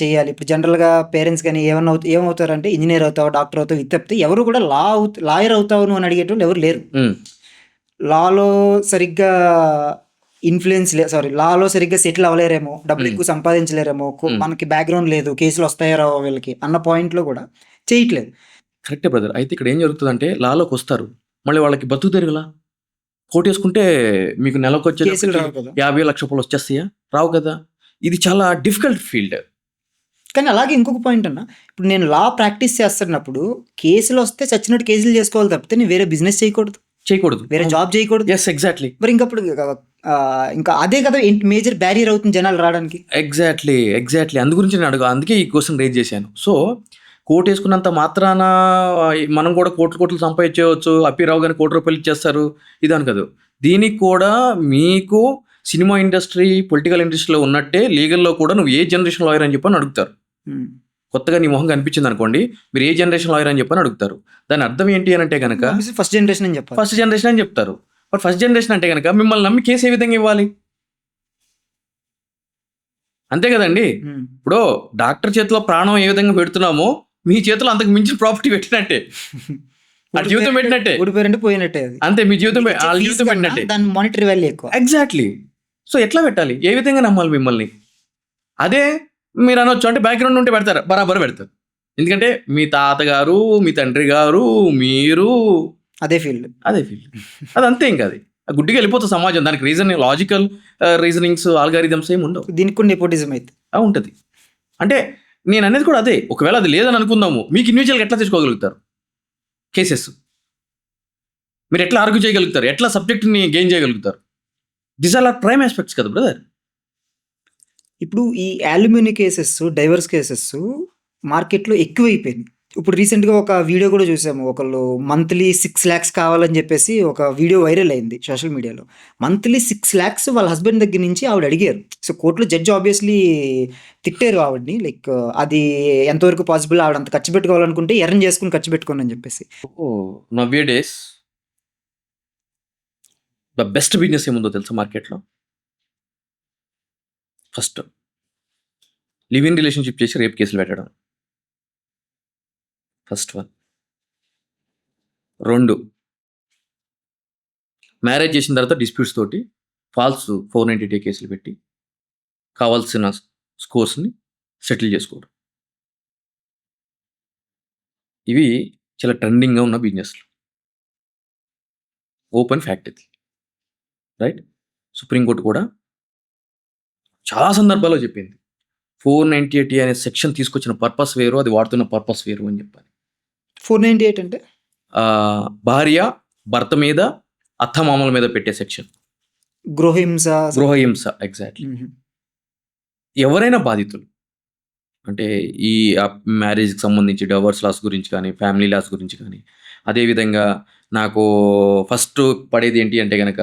చేయాలి. ఇప్పుడు జనరల్గా పేరెంట్స్ కానీ ఏమవుతారంటే ఇంజనీర్ అవుతావు, డాక్టర్ అవుతావు, ఇది తప్పితే ఎవరు కూడా లాయర్ అవుతావు అని అడిగేటోళ్ళు ఎవరు లేరు. లాలో సరిగ్గా లాలో సరిగ్గా సెటిల్ అవ్వలేరేమో, డబ్బులు ఎక్కువ సంపాదించలేరేమో, మనకి బ్యాక్గ్రౌండ్ లేదు, కేసులు వస్తాయో రావో వీళ్ళకి అన్న పాయింట్లో కూడా చేయట్లేదు. కరెక్టే బ్రదర్. అయితే ఇక్కడ ఏం జరుగుతుందంటే, లాలోకి వస్తారు, మళ్ళీ వాళ్ళకి బతుకు తెరుగులా కోర్టు వేసుకుంటే మీకు నెలకు వచ్చే 50 లక్షల రూపాయలు వచ్చేస్తాయా? రావు కదా. ఇది చాలా డిఫికల్ట్ ఫీల్డ్. కానీ అలాగే ఇంకొక పాయింట్ అన్న, ఇప్పుడు నేను లా ప్రాక్టీస్ చేస్తున్నప్పుడు కేసులు వస్తే చచ్చినట్టు కేసులు చేసుకోవాలి తప్పితే నేను వేరే బిజినెస్ చేయకూడదు, వేరే జాబ్ చేయకూడదు. Yes exactly. మరి ఇంకప్పుడు ఇంకా అదే కదా మేజర్ బ్యారియర్ అవుతుంది జనాలు రావడానికి. ఎగ్జాక్ట్లీ అందు గురించి నేను అందుకే ఈ క్వశ్చన్ రేజ్ చేశాను. సో కోర్టు వేసుకున్నంత మాత్రాన మనం కూడా కోట్లు సంపాదించవచ్చు, అప్పిరావు గారిని ₹1 ఇచ్చేస్తారు, ఇదని కాదు. దీనికి కూడా మీకు సినిమా ఇండస్ట్రీ, పొలిటికల్ ఇండస్ట్రీలో ఉన్నట్టే లీగల్లో కూడా నువ్వు ఏ జనరేషన్ లాయర్ అని చెప్పని అడుగుతారు. కొత్తగా నీ మొహం కనిపించింది అనుకోండి, మీరు ఏ జనరేషన్ లాయర్ అని చెప్పని అడుగుతారు. దాని అర్థం ఏంటి అని అంటే కనుక ఫస్ట్ జనరేషన్ అని చెప్పారు. ఫస్ట్ జనరేషన్ అని చెప్తారు. బట్ ఫస్ట్ జనరేషన్ అంటే కనుక మిమ్మల్ని నమ్మి కేసు ఏ విధంగా ఇవ్వాలి? అంతే కదండి. ఇప్పుడు డాక్టర్ చేతిలో ప్రాణం ఏ విధంగా పెడుతున్నామో మీ చేతిలో అంతకు మించిన ప్రాపర్టీ పెట్టినట్టే, ఆ జీవితం పెట్టినట్టే, పోయినట్టే. అంతే, మీ జీవితం పెట్టినట్టే. దాని మానిటరీ వాల్యూ ఎక్కువ. ఎగ్జాక్ట్లీ. సో ఎట్లా పెట్టాలి, ఏ విధంగా నమ్మాలి మిమ్మల్ని? అదే మీరు అనొచ్చు అంటే బ్యాక్గ్రౌండ్ ఉంటే పెడతారు, బరాబర్ పెడతారు. ఎందుకంటే మీ తాతగారు, మీ తండ్రి గారు, మీరు అదే ఫీల్డ్. అది అంతే. ఇంకా అది గుడ్డిగా వెళ్ళిపోతుంది సమాజం. దానికి లాజికల్ రీజనింగ్స్, ఆల్గారిథమ్స్ ఏమి ఉండవు. దీనికి కూడా నెపోటిజం అయితే ఉంటుంది. అంటే నేను అనేది కూడా అదే. ఒకవేళ అది లేదని అనుకుందాము, మీకు ఇండివిజువల్గా ఎట్లా తెచ్చుకోగలుగుతారు కేసెస్? మీరు ఎట్లా ఆర్గ్యూ చేయగలుగుతారు? ఎట్లా సబ్జెక్ట్ని గెయిన్ చేయగలుగుతారు? దిస్ ఆర్ ప్రైమ్ ఆస్పెక్ట్స్ కదా బ్రదర్. ఇప్పుడు ఈ అల్యూమినియం కేసెస్, డైవర్స్ కేసెస్ మార్కెట్లో ఎక్కువైపోయింది. ఇప్పుడు రీసెంట్గా ఒక వీడియో కూడా చూసాము, ఒకళ్ళు మంత్లీ 6 lakhs కావాలని చెప్పేసి ఒక వీడియో వైరల్ అయింది సోషల్ మీడియాలో. మంత్లీ 6 lakhs వాళ్ళ హస్బెండ్ దగ్గర నుంచి ఆవిడ అడిగారు. సో కోర్టులో జడ్జి ఆబ్వియస్లీ తిట్టారు ఆవిడని, లైక్ అది ఎంతవరకు పాసిబుల్, ఆవిడ అంత ఖర్చు పెట్టుకోవాలనుకుంటే ఎర్న్ చేసుకుని ఖర్చు పెట్టుకోండి అని చెప్పేసి. నవ్వే డేస్ ద బెస్ట్ బిజినెస్ ఏముందో తెలుసా మార్కెట్లో? ఫస్ట్ లివ్ ఇన్ రిలేషన్షిప్ చేసి రేప్ కేసులు పెట్టడం, ఫస్ట్ వన్. 2, మ్యారేజ్ చేసిన తర్వాత డిస్ప్యూట్స్ తోటి ఫాల్స్ 490 కేసులు పెట్టి కావాల్సిన స్కోర్స్ని సెటిల్ చేసుకోవడం. ఇవి చాలా ట్రెండింగ్గా ఉన్న బిజినెస్లు. ఓపెన్ ఫ్యాక్ట్ ఇది, రైట్? సుప్రీంకోర్టు కూడా చాలా సందర్భాల్లో చెప్పింది 498 అనే సెక్షన్ తీసుకొచ్చిన పర్పస్ వేరు, అది వాడుతున్న పర్పస్ వేరు అని చెప్పాలి. 498 అంటే భార్య భర్త మీద, అత్తమామల మీద పెట్టే సెక్షన్, గృహహింస. ఎగ్జాక్ట్లీ. ఎవరైనా బాధితులు అంటే ఈ మ్యారేజ్కి సంబంధించి డైవర్స్ లాస్ గురించి కానీ, ఫ్యామిలీ లాస్ గురించి కానీ, అదేవిధంగా నాకు ఫస్ట్ పడేది ఏంటి అంటే కనుక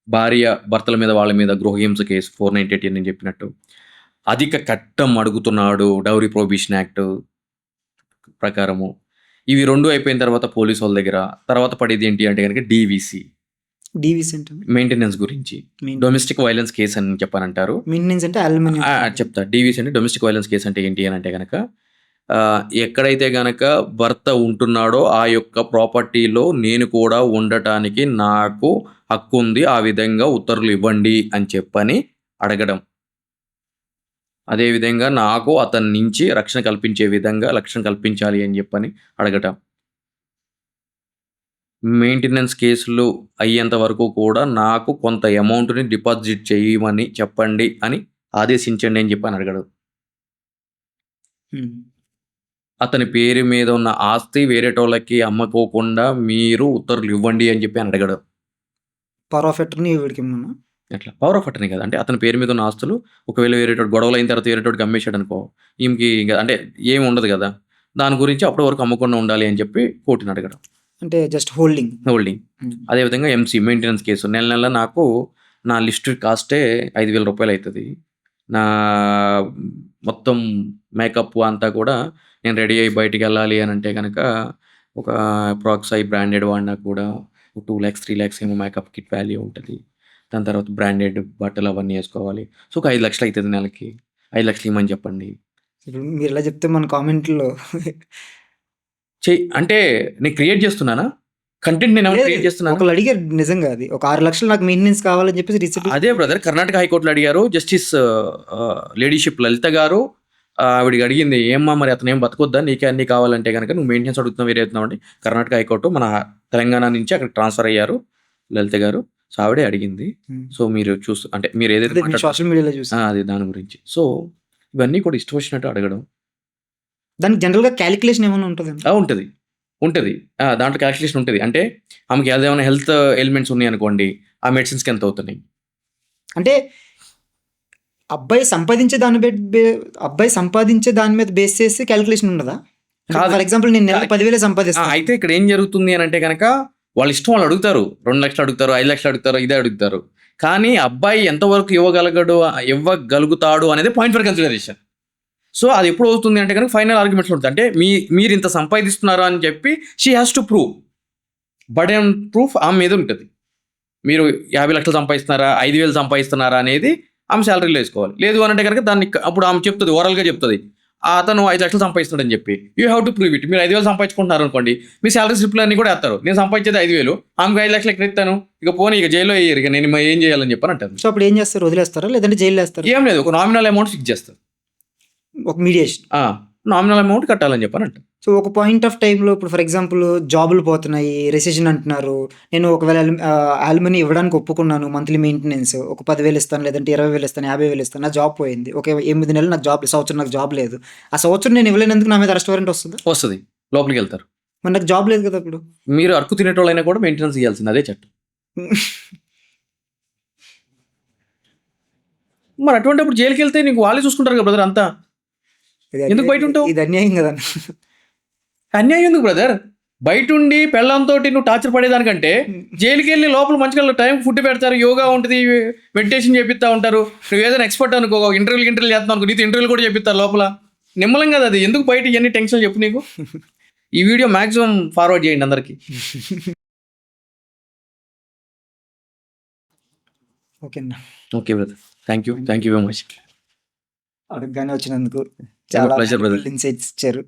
భార్య భర్తల మీద, వాళ్ళ మీద గృహహింస కేసు 498 అని చెప్పినట్టు. అధిక కట్టం అడుగుతున్నాడు డౌరీ ప్రొహిబిషన్ యాక్ట్ ప్రకారము. ఇవి 2 అయిపోయిన తర్వాత పోలీసు వాళ్ళ దగ్గర తర్వాత పడేది ఏంటి అంటే కనుక డీవీసీ, డీవీసీ అంటే మెయింటెనెన్స్ గురించి. డొమెస్టిక్ వైలెన్స్ కేసు అని చెప్పానంటారు. మెయింటెనెన్స్ అంటే అల్యూమినియం. చెప్తా. డీవీసీ అంటే డొమెస్టిక్ వైలెన్స్ కేసు అంటే ఏంటి అని అంటే కనుక ఎక్కడైతే గనక భర్త ఉంటున్నాడో ఆ యొక్క ప్రాపర్టీలో నేను కూడా ఉండటానికి నాకు హక్కు ఉంది, ఆ విధంగా ఉత్తర్వులు ఇవ్వండి అని చెప్పని అడగడం. అదేవిధంగా నాకు అతని నుంచి రక్షణ కల్పించే విధంగా రక్షణ కల్పించాలి అని చెప్పని అడగటం. మెయింటెనెన్స్ కేసులు అయ్యేంత వరకు కూడా నాకు కొంత అమౌంట్‌ని డిపాజిట్ చేయమని చెప్పండి అని ఆదేశించండి అని చెప్పని అడగడం. హ్మ్. అతని పేరు మీద ఉన్న ఆస్తి వేరేటోళ్ళకి అమ్మకోకుండా మీరు ఉత్తర్వులు ఇవ్వండి అని చెప్పి అడగడం. పవర్ ఆఫ్ అటర్నీ వీడికిమ్మన్నా? ఎట్లా? పవర్ ఆఫ్ అటర్నీ కాదు. అంటే అతని పేరు మీద ఉన్న ఆస్తులు ఒకవేళ వేరేటోడు గొడవలయిన తర్వాత వేరేటోడికి అమ్మేసాడనుకో, ఈమెకి ఇంక అంటే ఏమి ఉండదు గదా! దాని గురించి అప్పటి వరకు అమ్మకుండా ఉండాలి అని చెప్పి కోర్టుని అడగడం. అంటే జస్ట్ హోల్డింగ్. హోల్డింగ్. అదేవిధంగా ఎంసీ మెయింటెనెన్స్ కేసు. నెల నెల నాకు నా లిస్ట్ కాస్టే రూ. 5,000 అయితది. నా మొత్తం మేకప్ అంతా కూడా నేను రెడీ అయ్యి బయటికెళ్ళాలి అనంటే గనక ఒక అప్రాక్స్ బ్రాండెడ్ వాడినా కూడా 2,00,000, 3,00,000 ఏమో మేకప్ కిట్ వాల్యూ ఉంటది. దాని తర్వాత బ్రాండెడ్ బట్టలు అవన్నీ ఏసుకోవాలి. సో, ఒక 5,00,000 అయితది నెలకి. 5,00,000 ఇమ్మని చెప్పండి. ఇప్పుడు మీరిలా చెప్తే మన కామెంట్‌లో అంటే నేను క్రియేట్ చేస్తున్నానా? కంటెంట్ నేనేమైనా క్రియేట్ చేస్తున్నానా? ఒకళ్ళు అడిగారు నిజంగా అది. ఒక 6,00,000 నాకు మెయింటెనెన్స్ కావాలని చెప్పేసి రీసెంట్‌గా అదే బ్రదర్ కర్ణాటక హైకోర్టులో అడిగారు. జస్టిస్ లేడీషిప్ లలిత గారు ఆవిడకి అడిగింది, "ఏమ్మా మరి అతనేం బతకొద్దా? నీకే అన్నీ కావాలంటే గనక నువ్వు మెయింటెనెన్స్ అడుగుతున్నావు వేరే అవుతున్నావు" అంటే కర్ణాటక హైకోర్టు మన తెలంగాణ నుంచి అక్కడికి ట్రాన్స్‌ఫర్ అయ్యారు లలిత గారు. సో, ఆవిడే అడిగింది. సో, మీరు అంటే మీరు ఏదైతే సోషల్ మీడియాలో చూసాను. అది దాని గురించి. సో, ఇవన్నీ కూడా ఇష్టం వచ్చినట్టు అడగడం. దానికి జనరల్‌గా కాలిక్యులేషన్ ఏమైనా ఉంటదండి? ఉంటది. ఉంటది. దాంట్లో కాలిక్యులేషన్ ఉంటది. అంటే ఆమెకి అదేమైనా హెల్త్ ఎలిమెంట్స్ ఉన్నాయనుకోండి, ఆ మెడిసిన్స్‌కి ఎంత అవుతున్నాయి? అంటే అబ్బాయి సంపాదించే దాని మీద బేస్ చేసి కాలిక్యులేషన్ ఉండదా? కాదు. ఫర్ ఎగ్జాంపుల్ నేను నెలకు 10,000 సంపాదిస్తాను. అయితే ఇక్కడ ఏం జరుగుతుంది అని అంటే గనక వాళ్ళ ఇష్టం వాళ్ళు అడుగుతారు. 2,00,000 అడుగుతారు, 5,00,000 అడుగుతారు, ఇదే అడుగుతారు. కానీ అబ్బాయి ఎంతవరకు ఇవ్వగలుగుతాడు అనేది పాయింట్ ఫర్ కన్సిడరేషన్. సో, అది ఎప్పుడు అవుతుంది అంటే గనక ఫైనల్ ఆర్గ్యుమెంట్స్‌లో ఉంటుంది. అంటే మీరు ఇంత సంపాదిస్తున్నారు అని చెప్పి she has to prove. Burden proof ఆమె మీద ఉంటది. మీరు 50,00,000 సంపాదిస్తున్నారా? 5,000 సంపాదిస్తున్నారా? అనేది ఆమె సాలరీలో వేసుకోవాలి. లేదు అనంటే కనుక దాన్ని అప్పుడు ఆమె చెప్తుంది, ఓరల్‌గా చెప్తుంది. అతను 5,00,000 సంపాదిస్తున్నాడని చెప్పి. You have to prove it. మీరు 5,000 సంపాదించుకుంటున్నారు అనుకోండి, మీ సాలరీ స్లిప్‌లు అన్నీ కూడా వేస్తారు. నేను సంపాదించేది 5,000, ఆమెకు 5,00,000 ఎక్కడ ఇస్తాను? ఇక పోనీ ఇక జైల్లో వేయరు. ఇక నేను ఏం చేయాలని చెప్పని అంటాను. సో, అప్పుడు ఏం చేస్తారు? వదిలేస్తారా? లేదంటే జైల్లో వేస్తారా? ఏం లేదు, ఒక నామినల్ అమౌంట్ ఫిక్స్ చేస్తారు. ఒక మీడియేషన్. నామినల్ అమౌంట్ కట్టాలని చెప్పని అంటారు. సో, ఒక పాయింట్ ఆఫ్ టైంలో ఇప్పుడు ఫర్ ఎగ్జాంపుల్ జాబులు పోతున్నాయి, రెసెషన్ అంటున్నారు. నేను ఒకవేళ యాలిమనీ ఇవ్వడానికి ఒప్పుకున్నాను. మంత్లీ మెయింటెనెన్స్ ఒక 10,000 ఇస్తాను, లేదంటే 20,000 ఇస్తాను, 50,000 ఇస్తాను. నా జాబ్ పోయింది. ఒక 8 నెలలు నాకు సంవత్సరం నాకు జాబ్ లేదు. ఆ సంవత్సరం నేను ఇవ్వలేనందుకు నా మీద అరెస్ట్ వారెంట్ వస్తుందా? వస్తుంది, లోపలికి వెళ్తారు. మరి నాకు జాబ్ లేదు కదా అప్పుడు. మీరు అరకు తినేటోళ్ళైనా కూడా మెయింటెనెన్స్ ఇవ్వాల్సింది, అదే చట్టం. మరి అటువంటిప్పుడు జైలుకి వెళ్తే నీకు వాళ్ళే చూసుకుంటారు కదా బ్రదర్ అంతా. ఎందుకు బయట ఉంటావు? ఇది అన్యాయం కదా. అన్యాయం ఎందుకు బ్రదర్? బయట ఉండి పెళ్ళంతో నువ్వు టార్చర్ పడేదానికంటే జైలుకి వెళ్ళి లోపల మంచిగా టైం ఫుడ్ పెడతారు, యోగా ఉంటుంది, మెడిటేషన్ చేపిస్తూ ఉంటారు. నువ్వు ఏదైనా ఎక్స్పర్ట్ అనుకో, ఇంటర్వ్యూలు చేస్తాను అనుకో, నీతో ఇంటర్వ్యూలు కూడా చేపిస్తారు లోపల. నిమ్మలం కదా అది. ఎందుకు బయట ఇవన్నీ టెన్షన్ చెప్పు నీకు. ఈ వీడియో మాక్సిమం ఫార్వర్డ్ చేయండి అందరికి. ఓకేనా? Okay brother, thank you very much. అడగగానే వచ్చినందుకు చాలా ప్లెజర్ బ్రదర్. ఇన్సైట్స్ ఇచ్చారు.